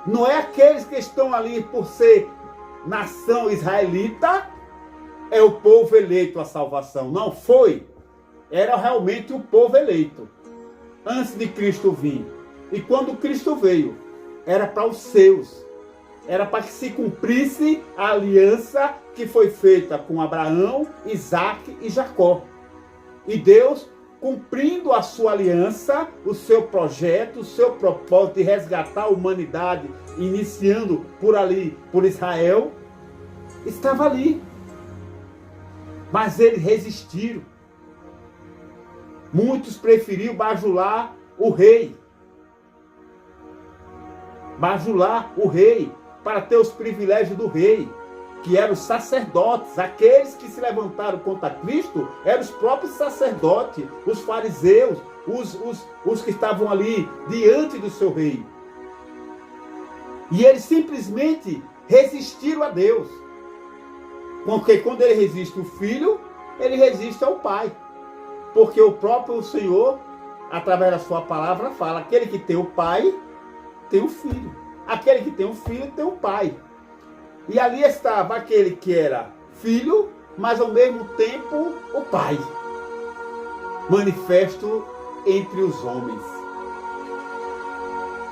Não é aqueles que estão ali por ser nação israelita, é o povo eleito a salvação. Não foi. Era realmente o povo eleito. Antes de Cristo vir. E quando Cristo veio, era para os seus. Era para que se cumprisse a aliança que foi feita com Abraão, Isaac e Jacó. E Deus, cumprindo a sua aliança, o seu projeto, o seu propósito de resgatar a humanidade, iniciando por ali, por Israel, estava ali. Mas eles resistiram. Muitos preferiram bajular o rei. Bajular o rei para ter os privilégios do rei, que eram os sacerdotes. Aqueles que se levantaram contra Cristo eram os próprios sacerdotes, os fariseus, os que estavam ali diante do seu rei. E eles simplesmente resistiram a Deus. Porque quando ele resiste o Filho, ele resiste ao Pai. Porque o próprio Senhor, através da sua palavra, fala, aquele que tem o Pai, tem o Filho. Aquele que tem o Filho, tem o Pai. E ali estava aquele que era Filho, mas ao mesmo tempo o Pai. Manifesto entre os homens.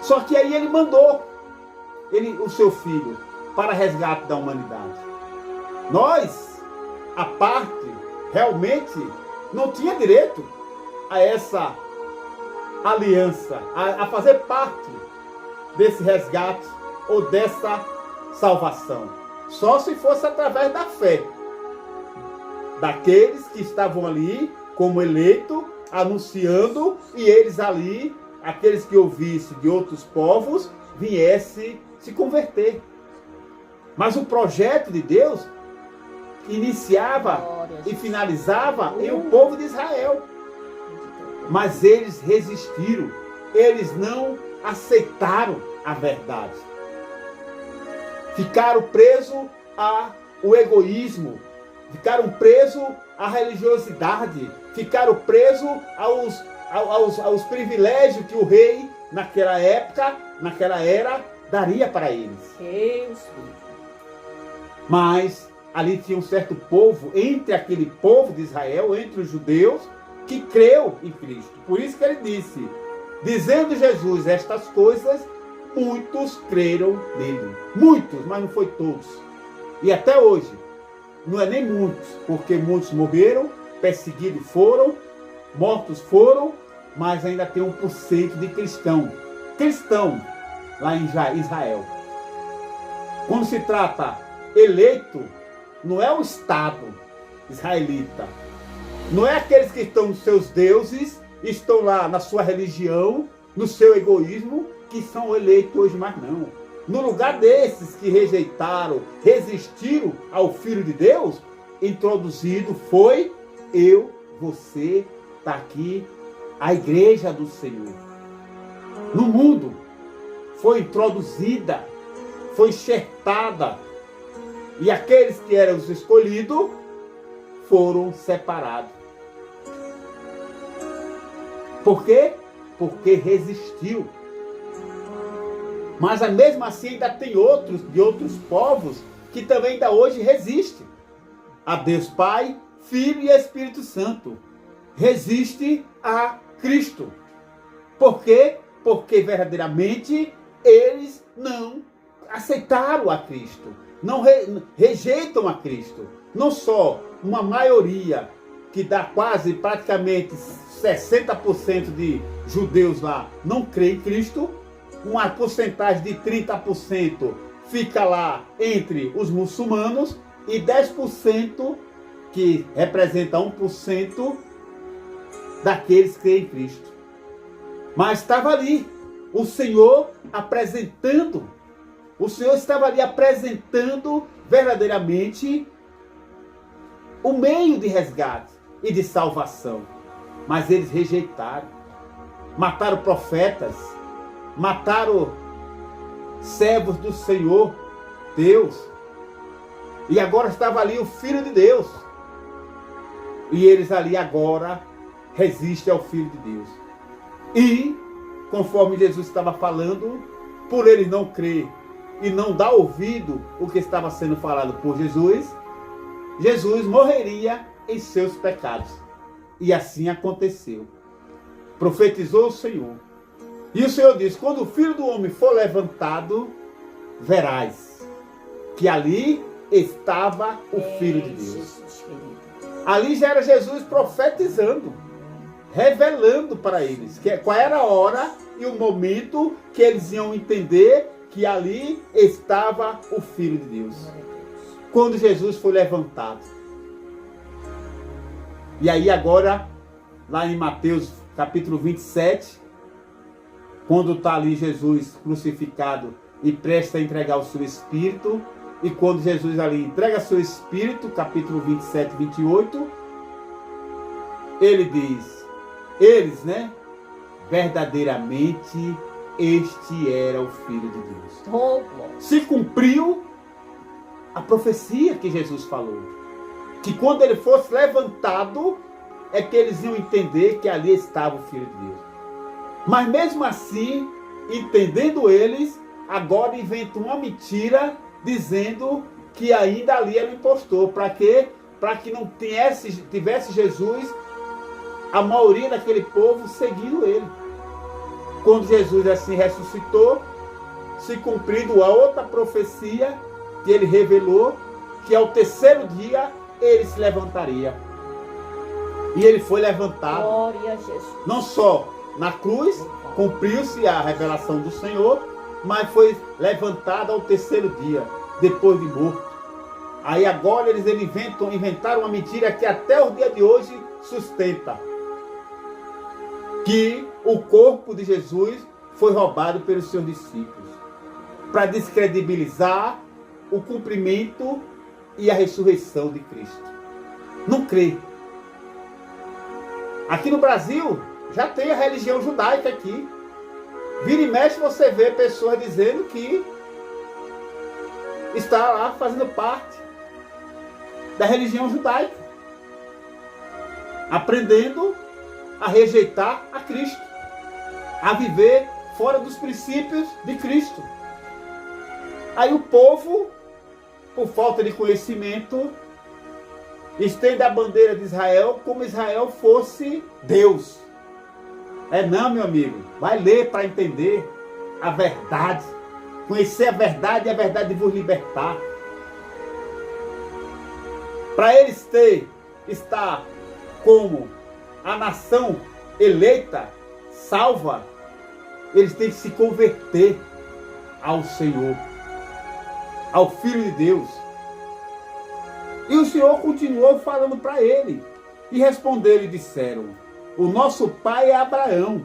Só que aí ele mandou o seu Filho para resgate da humanidade. Nós, a parte, realmente não tinha direito a essa aliança, a fazer parte desse resgate ou dessa salvação. Só se fosse através da fé daqueles que estavam ali como eleito, anunciando, e eles ali, aqueles que ouvissem de outros povos, viessem se converter. Mas o projeto de Deus iniciava e finalizava em o povo de Israel. Mas eles resistiram, eles não aceitaram a verdade. Ficaram presos ao egoísmo, ficaram presos à religiosidade, ficaram presos aos privilégios que o rei, naquela época, naquela era, daria para eles. Mas ali tinha um certo povo, entre aquele povo de Israel, entre os judeus, que creu em Cristo. Por isso que ele disse, dizendo Jesus estas coisas, muitos creram nele. Muitos, mas não foi todos. E até hoje, não é nem muitos, porque muitos morreram, perseguidos foram, mortos foram, mas ainda tem 1% de cristão. Cristão lá em Israel. Quando se trata eleito, não é o Estado israelita. Não é aqueles que estão nos seus deuses, estão lá na sua religião, no seu egoísmo, que são eleitos hoje, mas não. no lugar desses que rejeitaram, resistiram ao Filho de Deus, introduzido foi eu, você, está aqui, a igreja do Senhor. No mundo foi introduzida, foi enxertada, e aqueles que eram os escolhidos foram separados. Por quê? Porque resistiu. Mas mesmo assim ainda tem outros, de outros povos, que também ainda hoje resistem a Deus Pai, Filho e Espírito Santo. Resiste a Cristo. Por quê? Porque verdadeiramente eles não aceitaram a Cristo. Não rejeitam a Cristo. Não só uma maioria, que dá quase praticamente 60% de judeus lá não crê em Cristo, uma porcentagem de 30% fica lá entre os muçulmanos e 10%, que representa 1% daqueles que creem em Cristo. Mas estava ali o Senhor apresentando, o Senhor estava ali apresentando verdadeiramente o meio de resgate e de salvação. Mas eles rejeitaram, mataram profetas, mataram servos do Senhor Deus. E agora estava ali o Filho de Deus. E eles ali agora resistem ao Filho de Deus. E, conforme Jesus estava falando, por eles não crer e não dar ouvido o que estava sendo falado por Jesus, Jesus morreria em seus pecados. E assim aconteceu. Profetizou o Senhor. E o Senhor disse: quando o Filho do Homem for levantado, verás que ali estava o Filho de Deus. Ali já era Jesus profetizando, revelando para eles qual era a hora e o momento que eles iam entender que ali estava o Filho de Deus. Quando Jesus foi levantado. E aí agora, lá em Mateus capítulo 27, quando está ali Jesus crucificado e presta a entregar o seu Espírito, e quando Jesus ali entrega seu Espírito, capítulo 27, 28, ele diz, eles, verdadeiramente este era o Filho de Deus. Se cumpriu a profecia que Jesus falou, que quando ele fosse levantado, é que eles iam entender que ali estava o Filho de Deus. Mas mesmo assim, entendendo eles, agora inventam uma mentira, dizendo que ainda ali era um impostor. Para quê? Para que não tivesse Jesus, a maioria daquele povo seguindo ele. Quando Jesus assim ressuscitou, se cumprindo a outra profecia que ele revelou, que ao terceiro dia ele se levantaria. E ele foi levantado. Glória a Jesus. Não só na cruz, cumpriu-se a revelação do Senhor, mas foi levantado ao terceiro dia, depois de morto. Aí agora eles inventaram uma mentira que até o dia de hoje sustenta. Que o corpo de Jesus foi roubado pelos seus discípulos. Para descredibilizar o cumprimento e a ressurreição de Cristo. Não crê. Aqui no Brasil, já tem a religião judaica aqui. Vira e mexe, você vê pessoas dizendo que está lá fazendo parte da religião judaica. Aprendendo a rejeitar a Cristo. A viver fora dos princípios de Cristo. Aí o povo, por falta de conhecimento, estende a bandeira de Israel como Israel fosse Deus. Não, meu amigo. Vai ler para entender a verdade. Conhecer a verdade e a verdade vos libertar. Para eles estar como a nação eleita, salva, eles têm que se converter ao Senhor, ao Filho de Deus. E o Senhor continuou falando para ele. E responderam e disseram: o nosso pai é Abraão.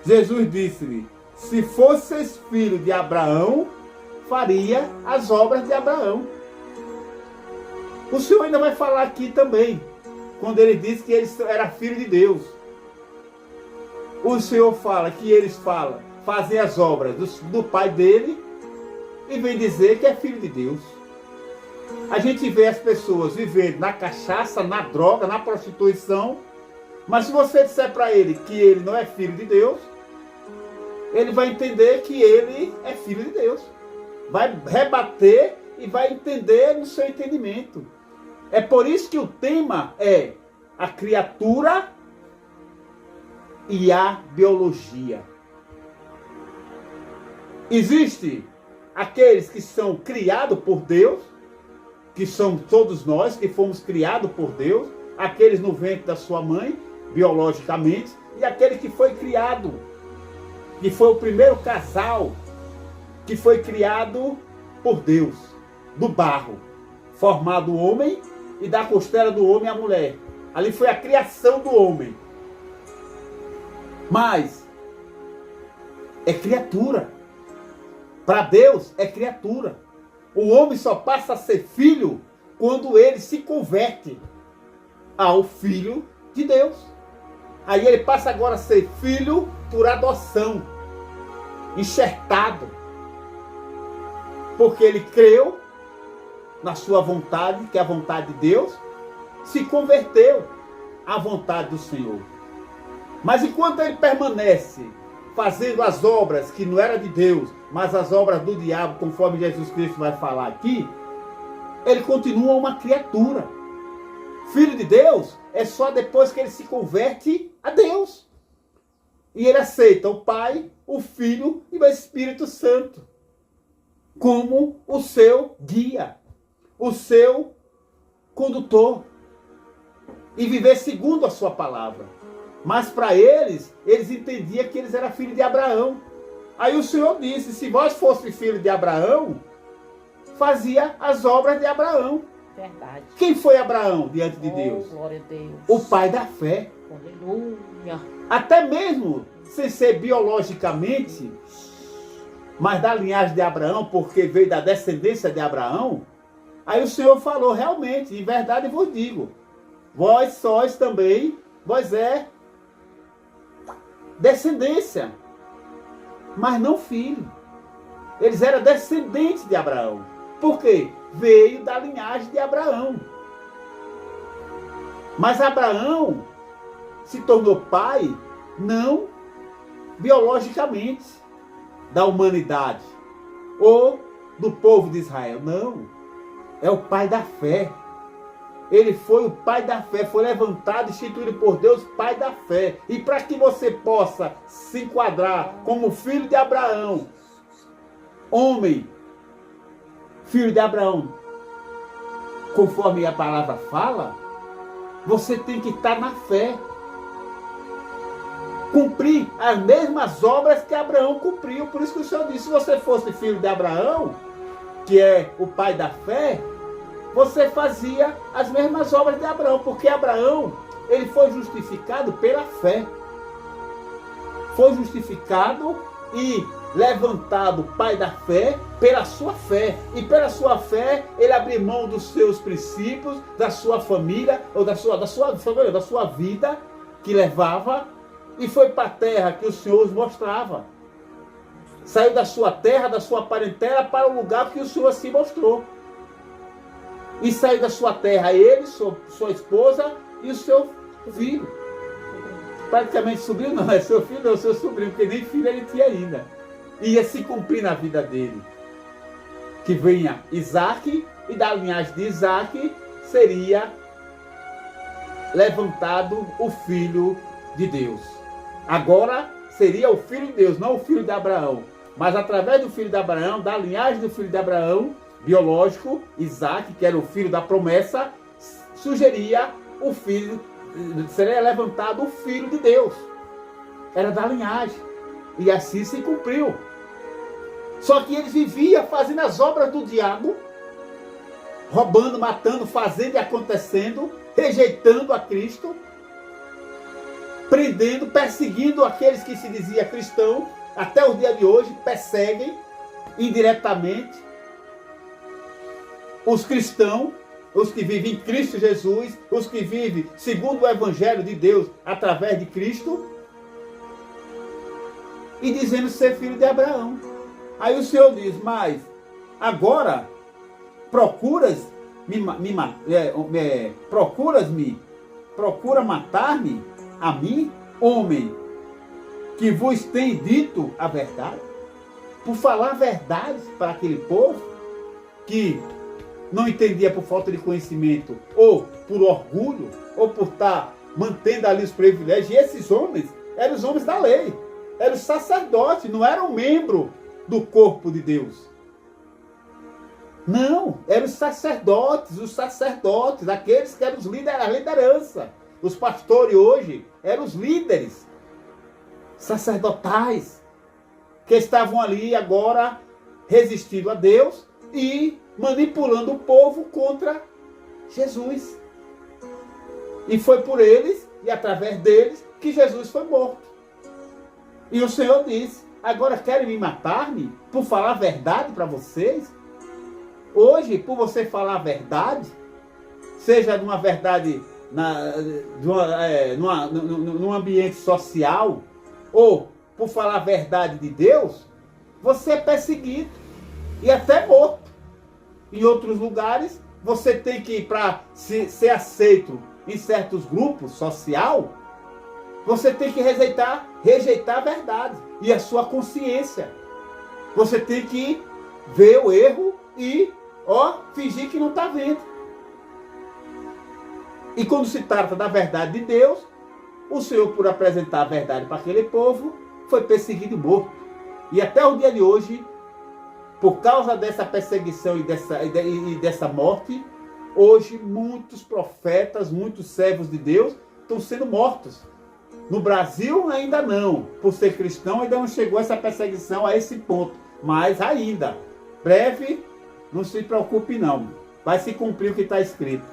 Jesus disse-lhe: se fosses filho de Abraão, faria as obras de Abraão. O Senhor ainda vai falar aqui também, quando ele diz que ele era filho de Deus. O Senhor fala que eles fazem as obras do pai dele e vem dizer que é filho de Deus. A gente vê as pessoas vivendo na cachaça, na droga, na prostituição, mas se você disser para ele que ele não é filho de Deus, ele vai entender que ele é filho de Deus. Vai rebater e vai entender no seu entendimento. É por isso que o tema é a criatura e a biologia. Existe aqueles que são criados por Deus, que são todos nós, que fomos criados por Deus, aqueles no ventre da sua mãe, biologicamente, e aquele que foi criado, que foi o primeiro casal que foi criado por Deus, do barro, formado o homem e da costela do homem a mulher. Ali foi a criação do homem. Mas é criatura. Para Deus é criatura. O homem só passa a ser filho quando ele se converte ao Filho de Deus. Aí ele passa agora a ser filho por adoção, enxertado, porque ele creu na sua vontade, que é a vontade de Deus, se converteu à vontade do Senhor. Mas enquanto ele permanece fazendo as obras que não eram de Deus, mas as obras do diabo, conforme Jesus Cristo vai falar aqui, ele continua uma criatura. Filho de Deus é só depois que ele se converte a Deus. E ele aceita o Pai, o Filho e o Espírito Santo como o seu guia, o seu condutor. E viver segundo a sua palavra. Mas para eles entendiam que eles eram filhos de Abraão. Aí o Senhor disse, se vós fosseis filhos de Abraão, fazia as obras de Abraão. Verdade. Quem foi Abraão diante de Deus? Glória a Deus. O pai da fé. Aleluia. Até mesmo sem ser biologicamente, mas da linhagem de Abraão, porque veio da descendência de Abraão. Aí o Senhor falou, realmente, em verdade vos digo, vós sois também, vós é descendência, mas não filho. Eles eram descendentes de Abraão. Por quê? Veio da linhagem de Abraão. Mas Abraão se tornou pai não biologicamente da humanidade ou do povo de Israel. Não. É o pai da fé. Ele foi o pai da fé, foi levantado, instituído por Deus, pai da fé. E para que você possa se enquadrar como filho de Abraão, homem, filho de Abraão, conforme a palavra fala, você tem que estar na fé. Cumprir as mesmas obras que Abraão cumpriu. Por isso que o Senhor disse, se você fosse filho de Abraão, que é o pai da fé, você fazia as mesmas obras de Abraão, porque Abraão, ele foi justificado pela fé. Foi justificado e levantado pai da fé pela sua fé. E pela sua fé, ele abriu mão dos seus princípios, da sua família, ou da sua vida que levava, e foi para a terra que o Senhor os mostrava. Saiu da sua terra, da sua parentela, para o lugar que o Senhor se mostrou. E saiu da sua terra ele, sua esposa e o seu filho. Praticamente sobrinho não, é seu filho, não, seu sobrinho, porque nem filho ele tinha ainda. Ia se cumprir na vida dele. Que venha Isaac, e da linhagem de Isaac seria levantado o filho de Deus. Agora seria o filho de Deus, não o filho de Abraão. Mas através do filho de Abraão, da linhagem do filho de Abraão, biológico, Isaac, que era o filho da promessa, surgiria o filho, seria levantado o filho de Deus. Era da linhagem. E assim se cumpriu. Só que eles viviam fazendo as obras do diabo, roubando, matando, fazendo e acontecendo, rejeitando a Cristo, prendendo, perseguindo aqueles que se diziam cristãos, até o dia de hoje, perseguem indiretamente os cristãos, os que vivem em Cristo Jesus, os que vivem segundo o Evangelho de Deus através de Cristo, e dizendo ser filho de Abraão. Aí o Senhor diz, mas agora procura matar-me, a mim, homem, que vos tem dito a verdade, por falar a verdade para aquele povo que não entendia por falta de conhecimento, ou por orgulho, ou por estar mantendo ali os privilégios. E esses homens eram os homens da lei, eram os sacerdotes, não eram membro do corpo de Deus. Não, eram os sacerdotes, aqueles que eram os líderes, a liderança. Os pastores hoje eram os líderes sacerdotais, que estavam ali agora resistindo a Deus e manipulando o povo contra Jesus. E foi por eles e através deles que Jesus foi morto. E o Senhor disse, agora querem me matar-me por falar a verdade para vocês? Hoje, por você falar a verdade, seja numa verdade num ambiente social, ou por falar a verdade de Deus, você é perseguido e até morto. Em outros lugares, você tem que, para ser aceito em certos grupos social, você tem que rejeitar a verdade e a sua consciência. Você tem que ver o erro e fingir que não está vendo. E quando se trata da verdade de Deus, o Senhor, por apresentar a verdade para aquele povo, foi perseguido e morto. E até o dia de hoje, por causa dessa perseguição e dessa morte, hoje muitos profetas, muitos servos de Deus estão sendo mortos. No Brasil ainda não, por ser cristão ainda não chegou essa perseguição a esse ponto. Mas ainda, breve, não se preocupe não, vai se cumprir o que está escrito.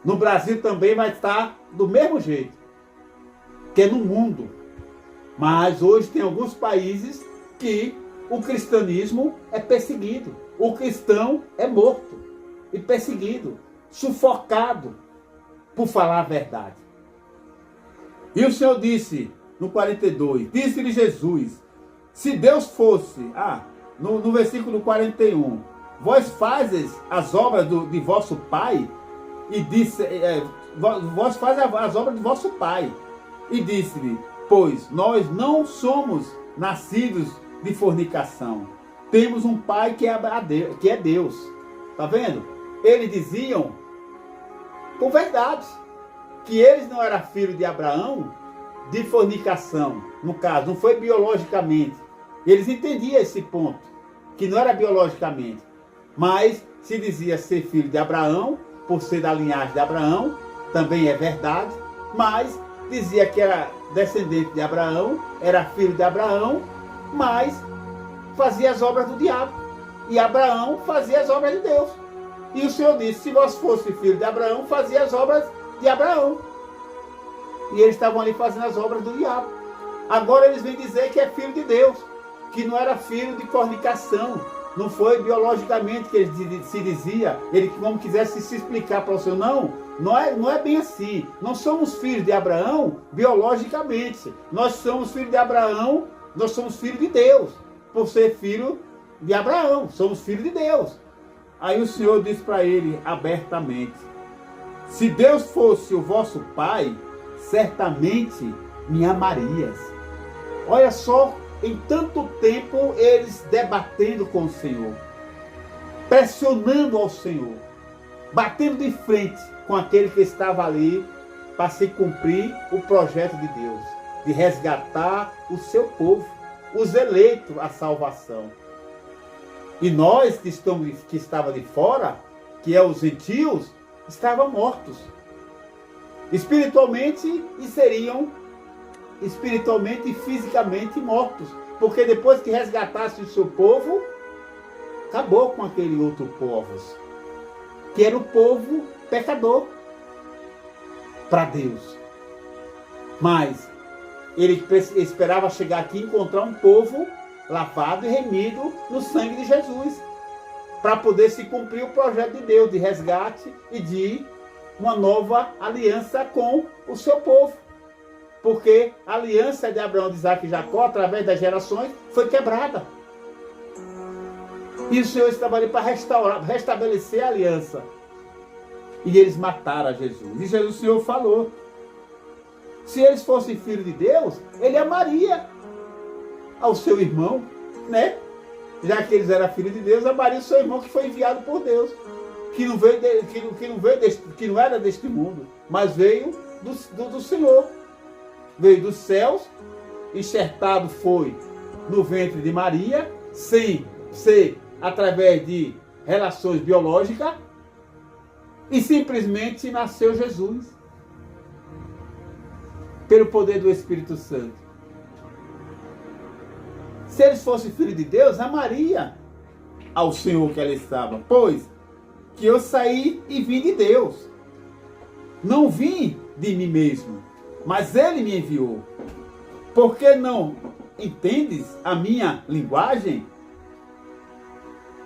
No Brasil também vai estar do mesmo jeito, que é no mundo. Mas hoje tem alguns países que o cristianismo é perseguido. O cristão é morto e perseguido, sufocado por falar a verdade. E o Senhor disse, no 42, disse-lhe Jesus, se Deus fosse, no versículo 41, vós fazes as obras de vosso Pai, e disse, vós fazes as obras de vosso Pai, e disse-lhe, pois nós não somos nascidos de fornicação, temos um Pai que é Deus. Está vendo? Eles diziam, com verdade, que eles não eram filhos de Abraão de fornicação, no caso, não foi biologicamente. Eles entendiam esse ponto, que não era biologicamente, mas se dizia ser filho de Abraão, por ser da linhagem de Abraão, também é verdade, mas dizia que era descendente de Abraão, era filho de Abraão, mas fazia as obras do diabo, e Abraão fazia as obras de Deus. E o Senhor disse, se vós fosse filho de Abraão, fazia as obras de Abraão. E eles estavam ali fazendo as obras do diabo. Agora eles vêm dizer que é filho de Deus, que não era filho de fornicação. Não foi biologicamente que ele se dizia, ele como quisesse se explicar para o Senhor. Não é bem assim. Não somos filhos de Abraão biologicamente. Nós somos filhos de Abraão, nós somos filhos de Deus. Por ser filho de Abraão, somos filhos de Deus. Aí o Senhor disse para ele abertamente, se Deus fosse o vosso Pai, certamente me amarias. Olha só, em tanto tempo eles debatendo com o Senhor, pressionando ao Senhor, batendo de frente com aquele que estava ali para se cumprir o projeto de Deus, de resgatar o seu povo, os eleitos à salvação. E nós que estava de fora, que é os gentios, estavam mortos espiritualmente e seriam espiritualmente e fisicamente mortos, porque depois que resgatasse o seu povo, acabou com aquele outro povo, que era o povo pecador para Deus. Mas Ele esperava chegar aqui e encontrar um povo lavado e remido no sangue de Jesus, para poder se cumprir o projeto de Deus de resgate e de uma nova aliança com o seu povo. Porque a aliança de Abraão, de Isaac e Jacó, através das gerações, foi quebrada. E o Senhor estava ali para restabelecer a aliança. E eles mataram a Jesus. E Jesus, o Senhor falou, se eles fossem filhos de Deus, ele amaria ao seu irmão, né? Já que eles eram filhos de Deus, amaria o seu irmão que foi enviado por Deus, que não era deste mundo, mas veio do Senhor. Veio dos céus, enxertado foi no ventre de Maria, sem ser através de relações biológicas, e simplesmente nasceu Jesus, pelo poder do Espírito Santo. Se eles fossem filhos de Deus, amaria ao Senhor que ela estava, pois que eu saí e vim de Deus. Não vim de mim mesmo, mas Ele me enviou. Por que não entendes a minha linguagem?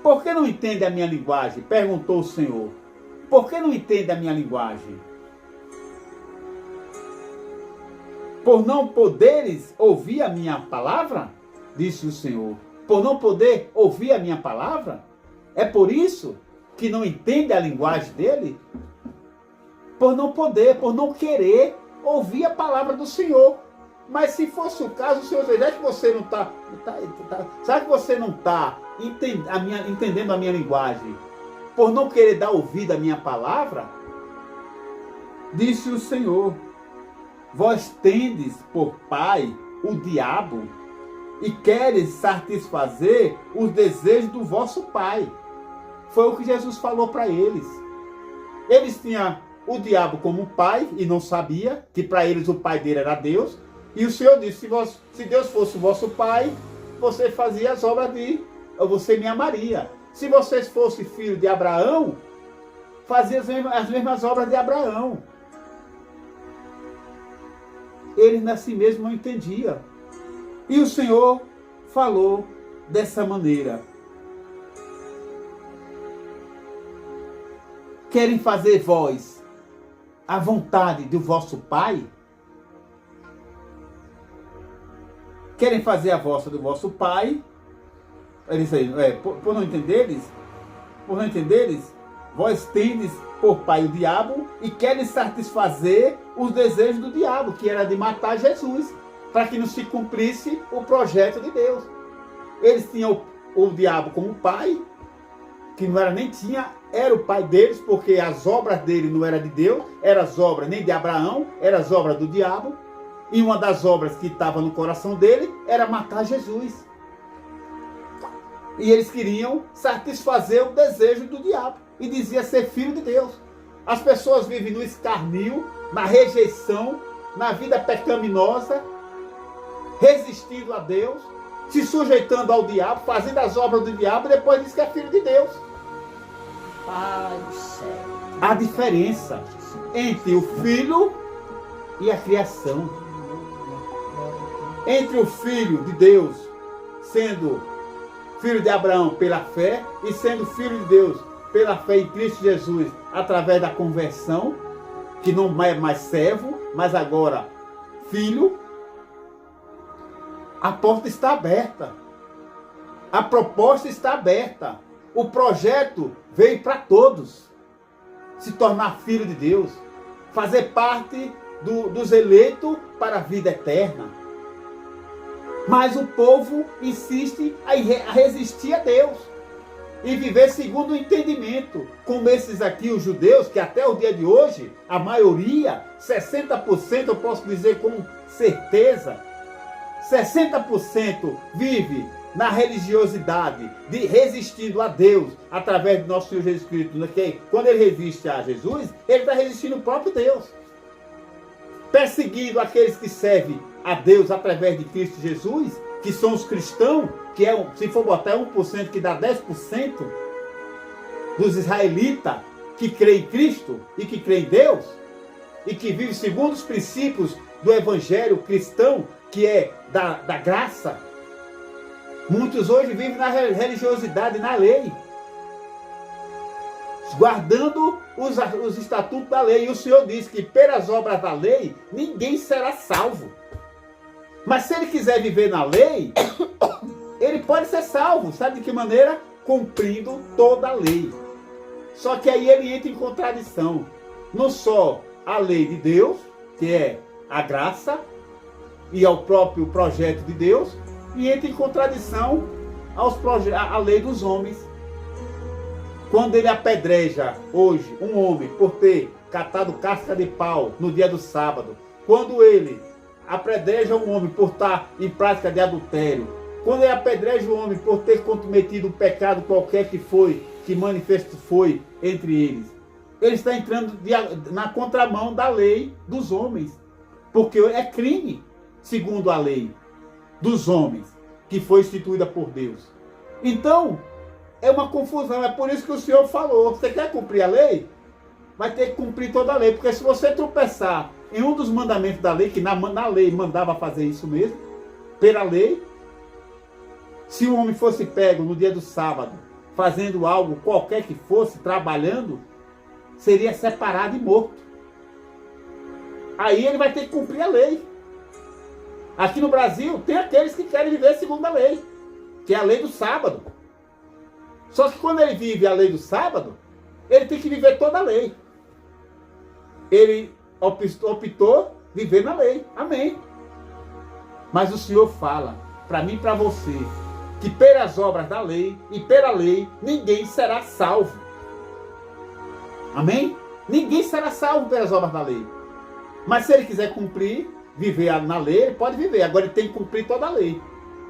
Por que não entende a minha linguagem? Perguntou o Senhor. Por que não entende a minha linguagem? Por não poderes ouvir a minha palavra? Disse o Senhor. Por não poder ouvir a minha palavra? É por isso que não entende a linguagem dele? Por não poder, por não querer ouvir a palavra do Senhor. Mas se fosse o caso, o Senhor diz, já que você não está, será que você não está entendendo a minha linguagem, por não querer dar ouvido à minha palavra? Disse o Senhor, vós tendes por pai o diabo, e queres satisfazer os desejos do vosso pai. Foi o que Jesus falou para eles. Eles tinham o diabo como pai e não sabia que para eles o pai dele era Deus. E o Senhor disse, se Deus fosse o vosso pai, você fazia as obras você me amaria. Se vocês fossem filhos de Abraão, fazia as mesmas obras de Abraão. Eles assim mesmo não entendiam. E o Senhor falou dessa maneira. Querem fazer vós a vontade do vosso pai? Querem fazer a vossa do vosso pai? Por não entenderes, vós tendes por pai o diabo e querem satisfazer os desejos do diabo, que era de matar Jesus, para que não se cumprisse o projeto de Deus. Eles tinham o diabo como pai, que não era nem tinha, era o pai deles, porque as obras dele não eram de Deus, eram as obras nem de Abraão, eram as obras do diabo. E uma das obras que estava no coração dele era matar Jesus. E eles queriam satisfazer o desejo do diabo. E dizia ser filho de Deus. As pessoas vivem no escarnio, na rejeição, na vida pecaminosa, resistindo a Deus, se sujeitando ao diabo, fazendo as obras do diabo, e depois diz que é filho de Deus. Pai do céu. A diferença entre o filho e a criação. Entre o filho de Deus, sendo filho de Abraão pela fé, e sendo filho de Deus pela fé em Cristo Jesus, através da conversão, que não é mais servo, mas agora filho, a porta está aberta. A proposta está aberta. O projeto veio para todos. Se tornar filho de Deus. Fazer parte dos eleitos para a vida eterna. Mas o povo insiste a resistir a Deus. E viver segundo o entendimento. Como esses aqui, os judeus, que até o dia de hoje, a maioria, 60%, eu posso dizer com certeza, 60% vive na religiosidade, resistindo a Deus, através do nosso Senhor Jesus Cristo. Que quando ele resiste a Jesus, ele está resistindo ao próprio Deus. Perseguindo aqueles que servem a Deus através de Cristo Jesus, que são os cristãos, que se for botar 1%, que dá 10% dos israelitas que creem em Cristo e que creem em Deus, e que vivem segundo os princípios do evangelho cristão, que é da graça. Muitos hoje vivem na religiosidade, na lei, guardando os estatutos da lei. E o Senhor diz que pelas obras da lei, ninguém será salvo. Mas se ele quiser viver na lei, ele pode ser salvo. Sabe de que maneira? Cumprindo toda a lei. Só que aí ele entra em contradição. Não só a lei de Deus, que é a graça, e ao próprio projeto de Deus, e entra em contradição à lei dos homens. Quando ele apedreja hoje um homem por ter catado casca de pau no dia do sábado, quando ele apedreja um homem por estar em prática de adultério, quando ele apedreja um homem por ter cometido um pecado qualquer que manifesto foi entre eles, ele está entrando na contramão da lei dos homens, porque é crime, segundo a lei dos homens, que foi instituída por Deus. Então, é uma confusão. É por isso que o Senhor falou: você quer cumprir a lei? Vai ter que cumprir toda a lei. Porque se você tropeçar em um dos mandamentos da lei, que na lei mandava fazer isso mesmo, pela lei, se o homem fosse pego no dia do sábado, fazendo algo qualquer que fosse, trabalhando, seria separado e morto. Aí ele vai ter que cumprir a lei. Aqui no Brasil, tem aqueles que querem viver segundo a lei, que é a lei do sábado. Só que quando ele vive a lei do sábado, ele tem que viver toda a lei. Ele optou viver na lei. Amém. Mas o Senhor fala, para mim e para você, que pelas obras da lei e pela lei, ninguém será salvo. Amém? Ninguém será salvo pelas obras da lei. Mas se ele quiser cumprir, viver na lei, ele pode viver. Agora ele tem que cumprir toda a lei.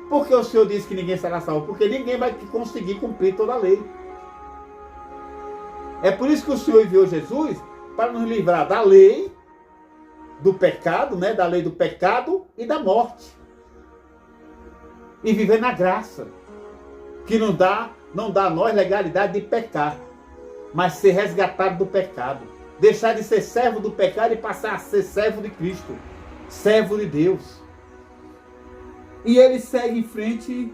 Por que o Senhor disse que ninguém será salvo? Porque ninguém vai conseguir cumprir toda a lei. É por isso que o Senhor enviou Jesus para nos livrar da lei, do pecado, né? Da lei do pecado e da morte. E viver na graça, que não dá a nós legalidade de pecar, mas ser resgatado do pecado. Deixar de ser servo do pecado e passar a ser servo de Cristo, servo de Deus. E ele segue em frente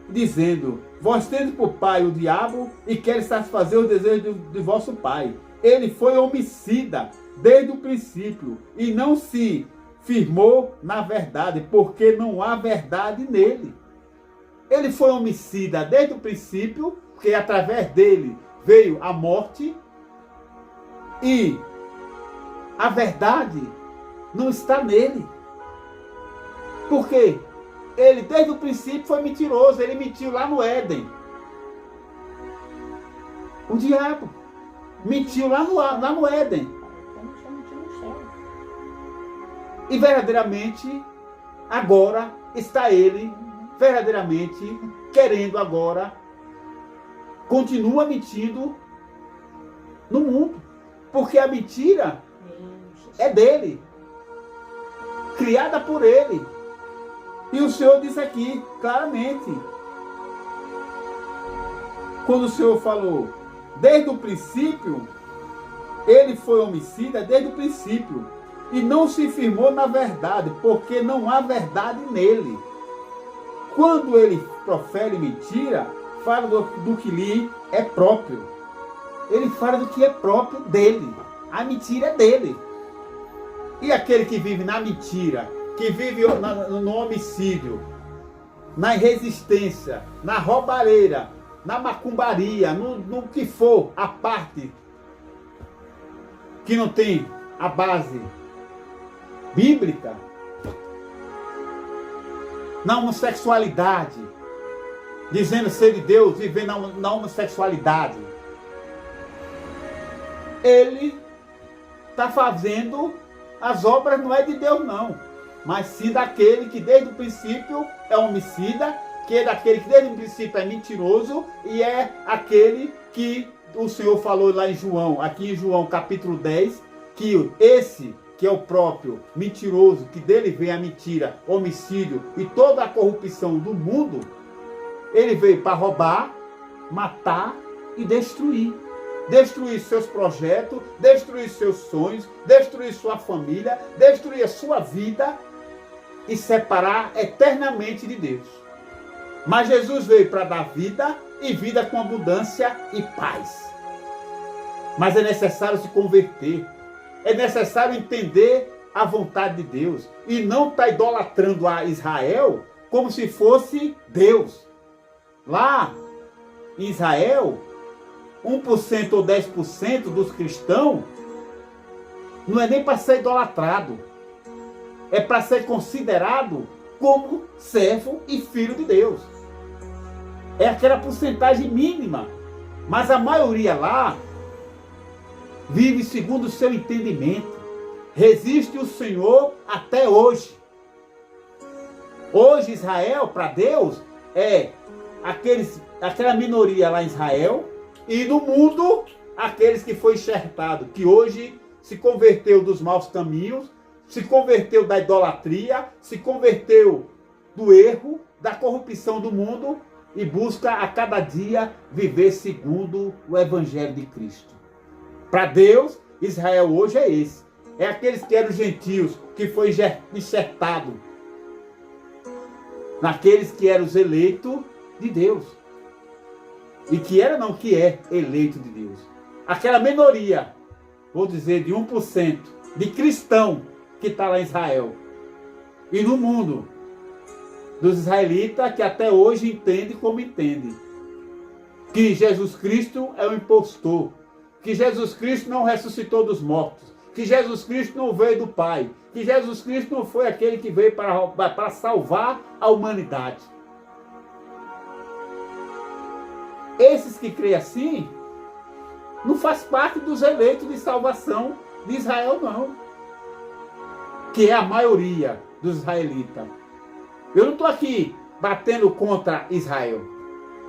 dizendo: vós tendes por pai o diabo e queres satisfazer os desejos de vosso pai. Ele foi homicida desde o princípio e não se firmou na verdade, porque não há verdade nele. Ele foi homicida desde o princípio, porque através dele veio a morte, e a verdade não está nele. Por quê? Ele desde o princípio foi mentiroso, ele mentiu lá no Éden. O diabo mentiu lá no Éden. E verdadeiramente, agora está ele, verdadeiramente, querendo agora, continua mentindo no mundo. Porque a mentira é dele, criada por ele. E o Senhor disse aqui, claramente, quando o Senhor falou, desde o princípio, ele foi homicida desde o princípio, e não se firmou na verdade, porque não há verdade nele. Quando ele profere mentira, fala do que lhe é próprio. Ele fala do que é próprio dele. A mentira é dele. E aquele que vive na mentira, que vive no homicídio, na irresistência, na roubalheira, na macumbaria, no que for, a parte que não tem a base bíblica, na homossexualidade, dizendo ser de Deus, vivendo na homossexualidade, ele está fazendo as obras, não é de Deus não, mas sim daquele que desde o princípio é homicida, que é daquele que desde o princípio é mentiroso, e é aquele que o Senhor falou lá em João, aqui em João capítulo 10, que esse que é o próprio mentiroso, que dele vem a mentira, homicídio e toda a corrupção do mundo, ele veio para roubar, matar e destruir. destruir seus projetos, destruir seus sonhos, destruir sua família, destruir a sua vida e separar eternamente de Deus. Mas Jesus veio para dar vida e vida com abundância e paz. Mas é necessário se converter, é necessário entender a vontade de Deus e não estar idolatrando a Israel como se fosse Deus. Lá em Israel, 1% ou 10% dos cristãos não é nem para ser idolatrado, é para ser considerado como servo e filho de Deus. É aquela porcentagem mínima, mas a maioria lá vive segundo o seu entendimento, resiste o Senhor até hoje. Hoje Israel, para Deus, é aquela minoria lá em Israel, e no mundo, aqueles que foi enxertado, que hoje se converteu dos maus caminhos, se converteu da idolatria, se converteu do erro, da corrupção do mundo e busca a cada dia viver segundo o Evangelho de Cristo. Para Deus, Israel hoje é esse. É aqueles que eram gentios, que foi enxertado naqueles que eram os eleitos de Deus. E que era não, que é eleito de Deus. Aquela minoria, vou dizer, de 1% de cristão que está lá em Israel. E no mundo, dos israelitas que até hoje entende como entende. Que Jesus Cristo é um impostor. Que Jesus Cristo não ressuscitou dos mortos. Que Jesus Cristo não veio do Pai. Que Jesus Cristo não foi aquele que veio para salvar a humanidade. Esses que creem assim, não faz parte dos eleitos de salvação de Israel, não. Que é a maioria dos israelitas. Eu não estou aqui batendo contra Israel.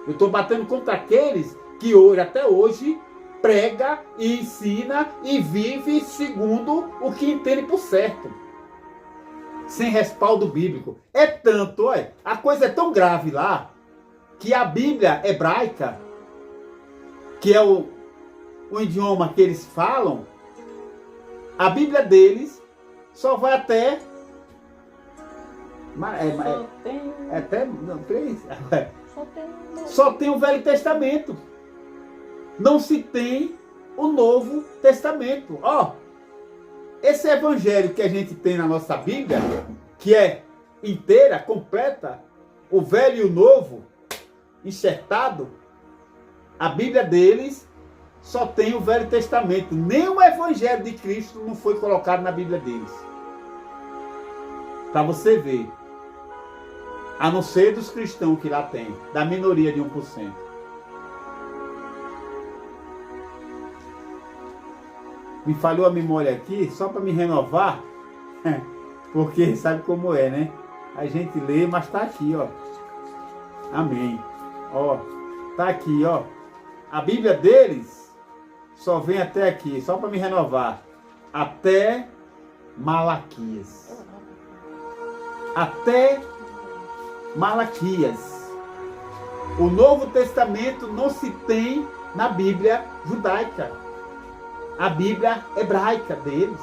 Eu estou batendo contra aqueles que hoje, até hoje, prega e ensina e vive segundo o que entende por certo. Sem respaldo bíblico. É tanto, olha, a coisa é tão grave lá, que a Bíblia hebraica, que é o idioma que eles falam, a Bíblia deles só vai até... Só tem o Velho Testamento. Não se tem o Novo Testamento. Esse evangelho que a gente tem na nossa Bíblia, que é inteira, completa, o Velho e o Novo, enxertado, a Bíblia deles só tem o Velho Testamento. Nem o Evangelho de Cristo não foi colocado na Bíblia deles. Para você ver. A não ser dos cristãos que lá tem, da minoria de 1%. Me falhou a memória aqui, só para me renovar, porque sabe como é, né? A gente lê, mas está aqui, ó. Amém. Tá aqui, ó. A Bíblia deles só vem até aqui, só para me renovar. Até Malaquias. Até Malaquias. O Novo Testamento não se tem na Bíblia judaica. A Bíblia hebraica deles.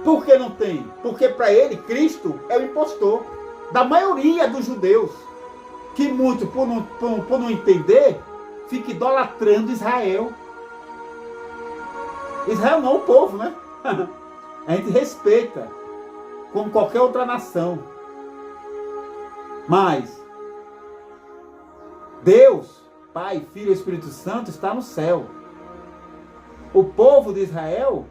Por que não tem? Porque para ele, Cristo é o impostor da maioria dos judeus. Que muito, por não entender, fica idolatrando Israel. Israel não, o povo, né? A gente respeita, como qualquer outra nação. Mas Deus, Pai, Filho e Espírito Santo está no céu. O povo de Israel,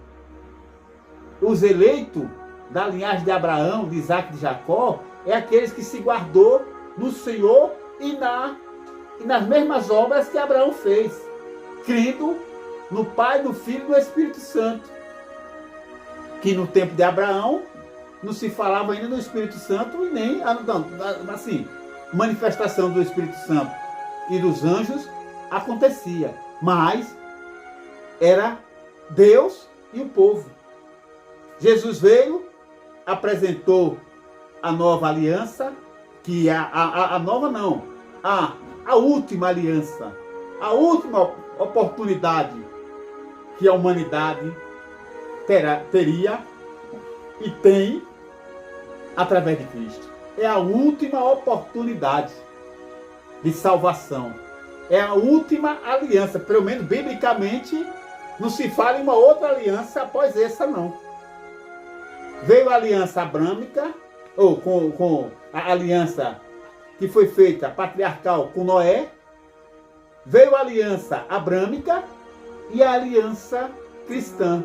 os eleitos da linhagem de Abraão, de Isaac e de Jacó, é aqueles que se guardou no Senhor e nas mesmas obras que Abraão fez, crendo no Pai, no Filho e no Espírito Santo. Que no tempo de Abraão não se falava ainda no Espírito Santo e nem assim, manifestação do Espírito Santo e dos anjos acontecia, mas era Deus e o povo. Jesus veio, apresentou a nova aliança, que é a nova não, a última aliança, a última oportunidade que a humanidade teria e tem através de Cristo. É a última oportunidade de salvação. É a última aliança, pelo menos biblicamente, não se fala em uma outra aliança após essa, não. Veio a aliança abrâmica, ou com a aliança que foi feita patriarcal com Noé, veio a aliança abrâmica e a aliança cristã,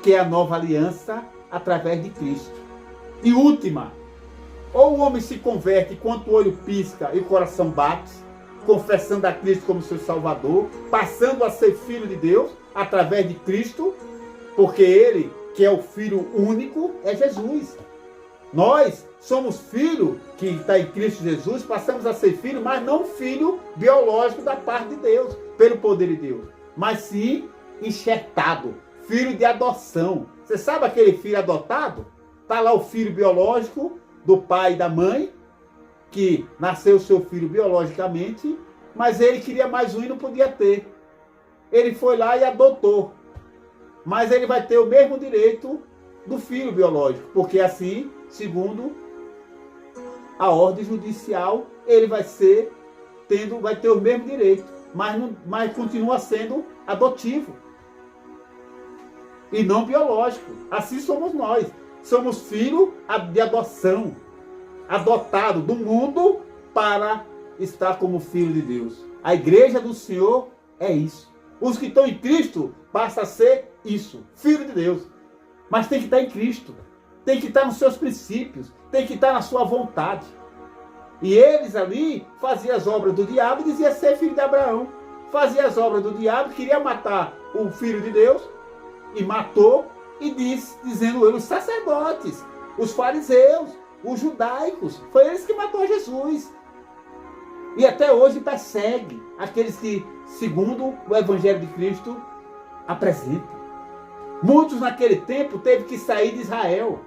que é a nova aliança através de Cristo. E última, ou o homem se converte enquanto o olho pisca e o coração bate, confessando a Cristo como seu Salvador, passando a ser filho de Deus através de Cristo, porque Ele, que é o Filho único, é Jesus. Nós somos filho que está em Cristo Jesus, passamos a ser filho, mas não filho biológico da parte de Deus, pelo poder de Deus, mas sim enxertado, filho de adoção. Você sabe aquele filho adotado? Está lá o filho biológico do pai e da mãe, que nasceu seu filho biologicamente, mas ele queria mais um e não podia ter. Ele foi lá e adotou. Mas ele vai ter o mesmo direito do filho biológico, porque assim, segundo a ordem judicial, ele vai ter o mesmo direito, mas continua sendo adotivo e não biológico. Assim somos nós. Somos filhos de adoção, adotado do mundo para estar como filho de Deus. A igreja do Senhor é isso. Os que estão em Cristo passam a ser isso, filho de Deus. Mas tem que estar em Cristo, tem que estar nos seus princípios, tem que estar na sua vontade. E eles ali faziam as obras do diabo e diziam ser filho de Abraão. Fazia as obras do diabo, queria matar o filho de Deus e matou, e dizendo ele, os sacerdotes, os fariseus, os judaicos, foi eles que matou Jesus. E até hoje persegue aqueles que, segundo o Evangelho de Cristo, apresentam. Muitos naquele tempo teve que sair de Israel.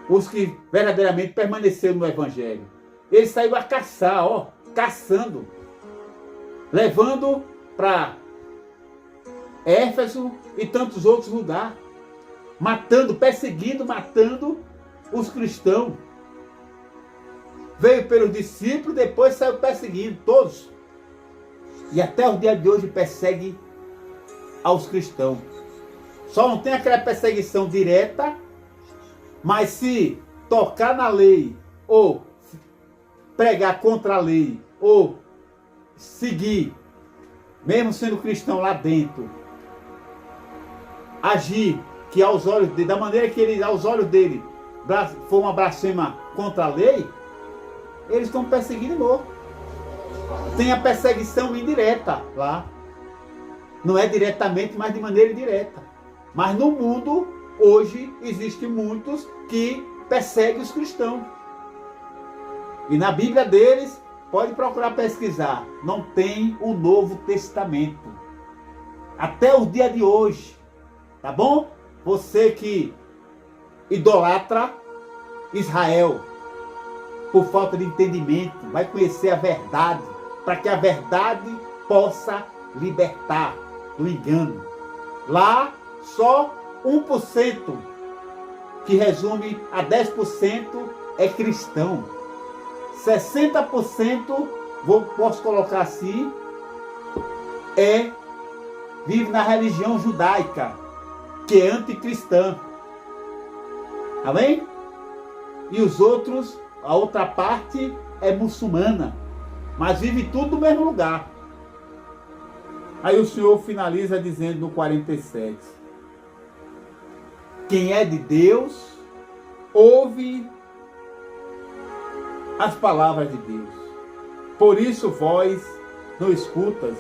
Os que verdadeiramente permaneceram no Evangelho. Eles saíram a caçar, caçando. Levando para Éfeso e tantos outros lugares. Matando, perseguindo, matando os cristãos. Veio pelos discípulos, depois saiu perseguindo todos. E até o dia de hoje persegue aos cristãos. Só não tem aquela perseguição direta, mas se tocar na lei, ou pregar contra a lei, ou seguir, mesmo sendo cristão lá dentro, agir que aos olhos dele, da maneira que ele, aos olhos dele, foi uma blasfema contra a lei, eles estão perseguindo de novo. Tem a perseguição indireta lá. Não é diretamente, mas de maneira indireta. Mas no mundo, hoje, existem muitos que perseguem os cristãos. E na Bíblia deles, pode procurar pesquisar, não tem o Novo Testamento. Até o dia de hoje. Tá bom? Você que idolatra Israel por falta de entendimento, vai conhecer a verdade, para que a verdade possa libertar do engano. Lá, só 1%, que resume a 10%, é cristão. 60%, posso colocar assim, vive na religião judaica, que é anticristã. Amém? E os outros, a outra parte é muçulmana, mas vive tudo no mesmo lugar. Aí o Senhor finaliza dizendo no 47: quem é de Deus, ouve as palavras de Deus. Por isso vós não escutas,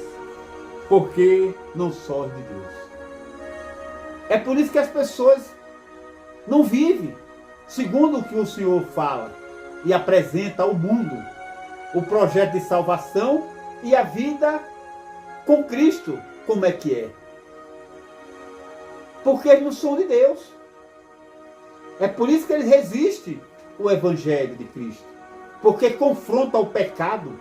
porque não sois de Deus. É por isso que as pessoas não vivem segundo o que o Senhor fala e apresenta ao mundo o projeto de salvação e a vida com Cristo, como é que é. Porque eles não são de Deus. É por isso que eles resistem o Evangelho de Cristo. Porque confronta o pecado,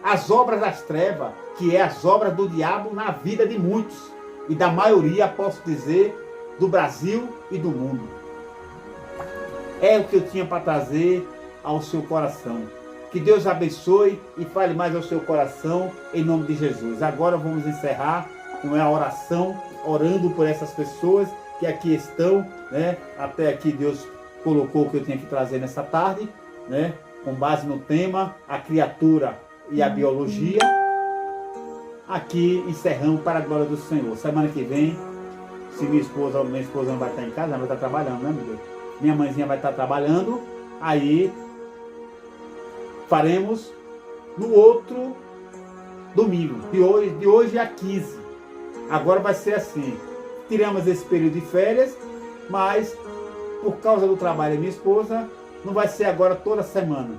as obras das trevas, que é as obras do diabo na vida de muitos, e da maioria, posso dizer, do Brasil e do mundo. É o que eu tinha para trazer ao seu coração. Que Deus abençoe e fale mais ao seu coração, em nome de Jesus. Agora vamos encerrar com a oração, orando por essas pessoas que aqui estão, né? Até aqui Deus colocou o que eu tinha que trazer nessa tarde, né? Com base no tema, a criatura e a biologia. Aqui encerramos para a glória do Senhor. Semana que vem, se minha esposa não vai estar em casa, ela vai estar trabalhando, né, meu Deus? Minha mãezinha vai estar trabalhando, aí faremos no outro domingo, de hoje a 15. Agora vai ser assim, tiramos esse período de férias, mas por causa do trabalho da minha esposa, não vai ser agora toda semana,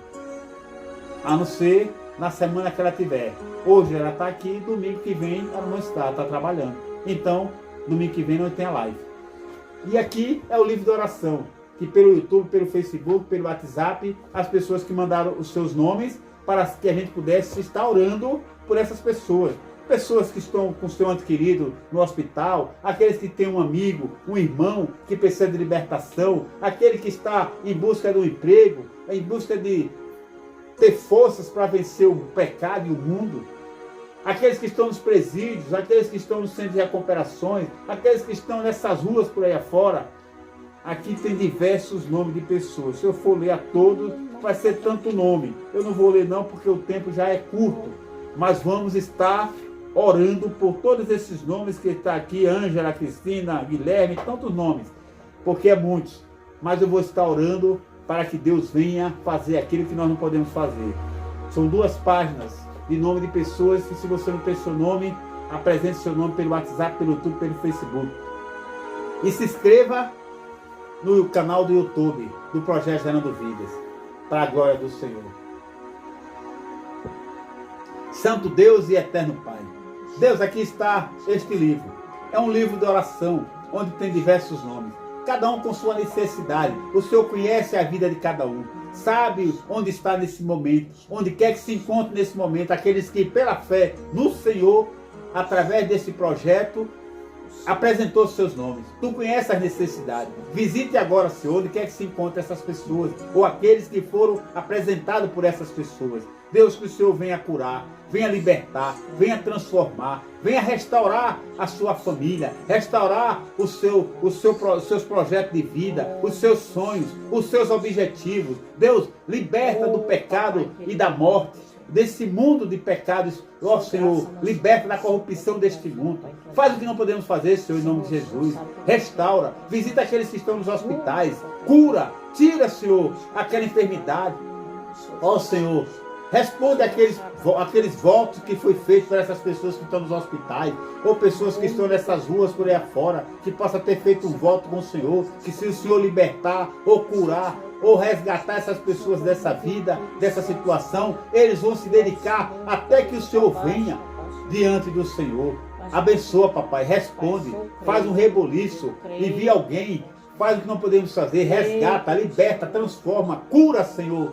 a não ser na semana que ela tiver. Hoje ela está aqui, domingo que vem ela não está trabalhando. Então, domingo que vem não tem a live. E aqui é o livro de oração, que pelo YouTube, pelo Facebook, pelo WhatsApp, as pessoas que mandaram os seus nomes, para que a gente pudesse estar orando por essas pessoas. Pessoas que estão com seu ente querido no hospital, aqueles que têm um amigo, um irmão que precisa de libertação, aquele que está em busca de um emprego, em busca de ter forças para vencer o pecado e o mundo, aqueles que estão nos presídios, aqueles que estão no centro de recuperações, aqueles que estão nessas ruas por aí afora. Aqui tem diversos nomes de pessoas. Se eu for ler a todos, vai ser tanto nome. Eu não vou ler não, porque o tempo já é curto. Mas vamos estar orando por todos esses nomes que está aqui, Ângela, Cristina, Guilherme, tantos nomes, porque é muitos. Mas eu vou estar orando para que Deus venha fazer aquilo que nós não podemos fazer. São 2 páginas de nome de pessoas que, se você não tem seu nome, apresente seu nome pelo WhatsApp, pelo YouTube, pelo Facebook. E se inscreva no canal do YouTube do Projeto Gerando Vidas, para a glória do Senhor. Santo Deus e Eterno Pai, Deus, aqui está este livro. É um livro de oração, onde tem diversos nomes, cada um com sua necessidade. O Senhor conhece a vida de cada um, sabe onde está nesse momento, onde quer que se encontre nesse momento, aqueles que pela fé no Senhor, através desse projeto, apresentou seus nomes. Tu conheces as necessidades. Visite agora, Senhor, onde quer que se encontre essas pessoas, ou aqueles que foram apresentados por essas pessoas. Deus, que o Senhor venha curar, venha libertar, venha transformar, venha restaurar a sua família, restaurar os seus projetos de vida, os seus sonhos, os seus objetivos. Deus, liberta do pecado e da morte, desse mundo de pecados. Ó Senhor, liberta da corrupção deste mundo. Faz o que não podemos fazer, Senhor, em nome de Jesus. Restaura, visita aqueles que estão nos hospitais, cura, tira, Senhor, aquela enfermidade. Ó Senhor, responde aqueles votos que foi feito por essas pessoas que estão nos hospitais, ou pessoas que estão nessas ruas por aí afora, que possa ter feito um voto com o Senhor, que se o Senhor libertar, ou curar, ou resgatar essas pessoas dessa vida, dessa situação, eles vão se dedicar até que o Senhor venha diante do Senhor. Abençoa, papai, responde, faz um reboliço, envia alguém, faz o que não podemos fazer, resgata, liberta, transforma, cura, Senhor,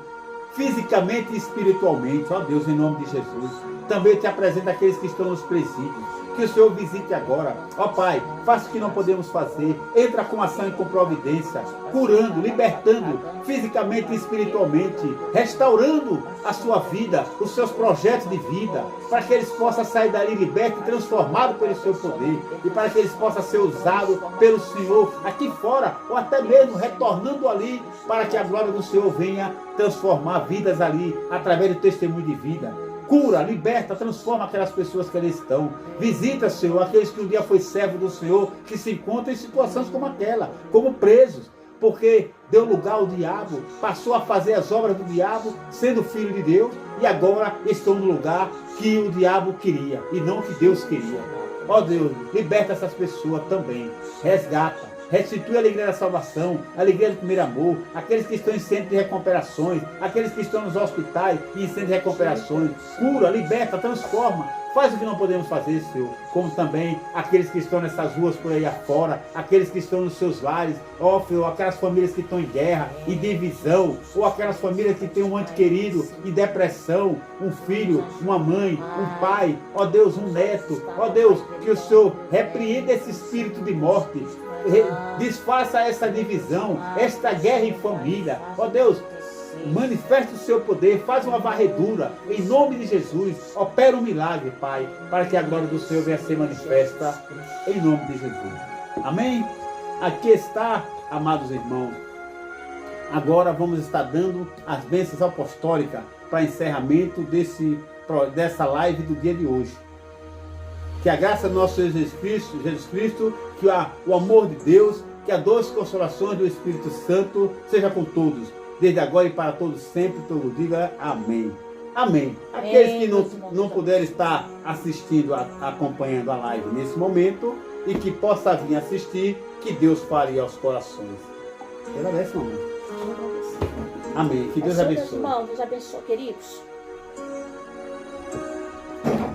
fisicamente e espiritualmente. Ó Deus, em nome de Jesus. Também te apresento aqueles que estão nos presídios. Que o Senhor visite agora. Ó Pai, faça o que não podemos fazer. Entra com ação e com providência, curando, libertando fisicamente e espiritualmente, restaurando a sua vida, os seus projetos de vida, para que eles possam sair dali libertos e transformados pelo seu poder, e para que eles possam ser usados pelo Senhor aqui fora, ou até mesmo retornando ali, para que a glória do Senhor venha transformar vidas ali, através do testemunho de vida. Cura, liberta, transforma aquelas pessoas que ali estão. Visita, Senhor, aqueles que um dia foi servo do Senhor, que se encontram em situações como aquela, como presos, porque deu lugar ao diabo, passou a fazer as obras do diabo, sendo filho de Deus, e agora estão no lugar que o diabo queria, e não que Deus queria. Ó Deus, liberta essas pessoas também, resgata. Restitui a alegria da salvação, a alegria do primeiro amor, aqueles que estão em centro de recuperações, aqueles que estão nos hospitais e em centro de recuperações. Cura, liberta, transforma Faz o que não podemos fazer, Senhor, como também aqueles que estão nessas ruas por aí afora, aqueles que estão nos seus lares, ó Senhor, aquelas famílias que estão em guerra, em divisão, ou aquelas famílias que têm um ente querido em depressão, um filho, uma mãe, um pai, ó Deus, um neto, ó Deus, que o Senhor repreenda esse espírito de morte, desfaça essa divisão, esta guerra em família, ó Deus, manifesta o seu poder, faz uma varredura, em nome de Jesus, opera um milagre, Pai, para que a glória do Senhor venha a ser manifesta, em nome de Jesus. Amém? Aqui está, amados irmãos, agora vamos estar dando as bênçãos apostólicas para encerramento dessa live do dia de hoje. Que a graça do nosso Jesus Cristo, que o amor de Deus, que a doce consolações do Espírito Santo seja com todos, desde agora e para todos sempre, todo diga amém. Amém. Aqueles que não puderem estar assistindo, acompanhando a live nesse momento e que possa vir assistir, que Deus fale aos corações. Eu agradeço, mamãe. Amém. Que Deus abençoe. Irmão, Deus abençoe, queridos.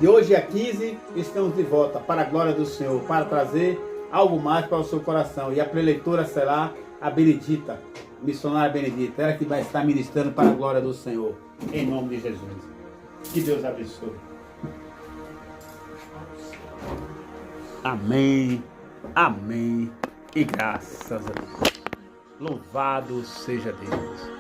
De hoje a 15, estamos de volta para a glória do Senhor, para trazer algo mais para o seu coração. E a preleitora será a Benedita, missionária Benedita, ela que vai estar ministrando para a glória do Senhor, em nome de Jesus. Que Deus abençoe. Amém, amém e graças a Deus. Louvado seja Deus.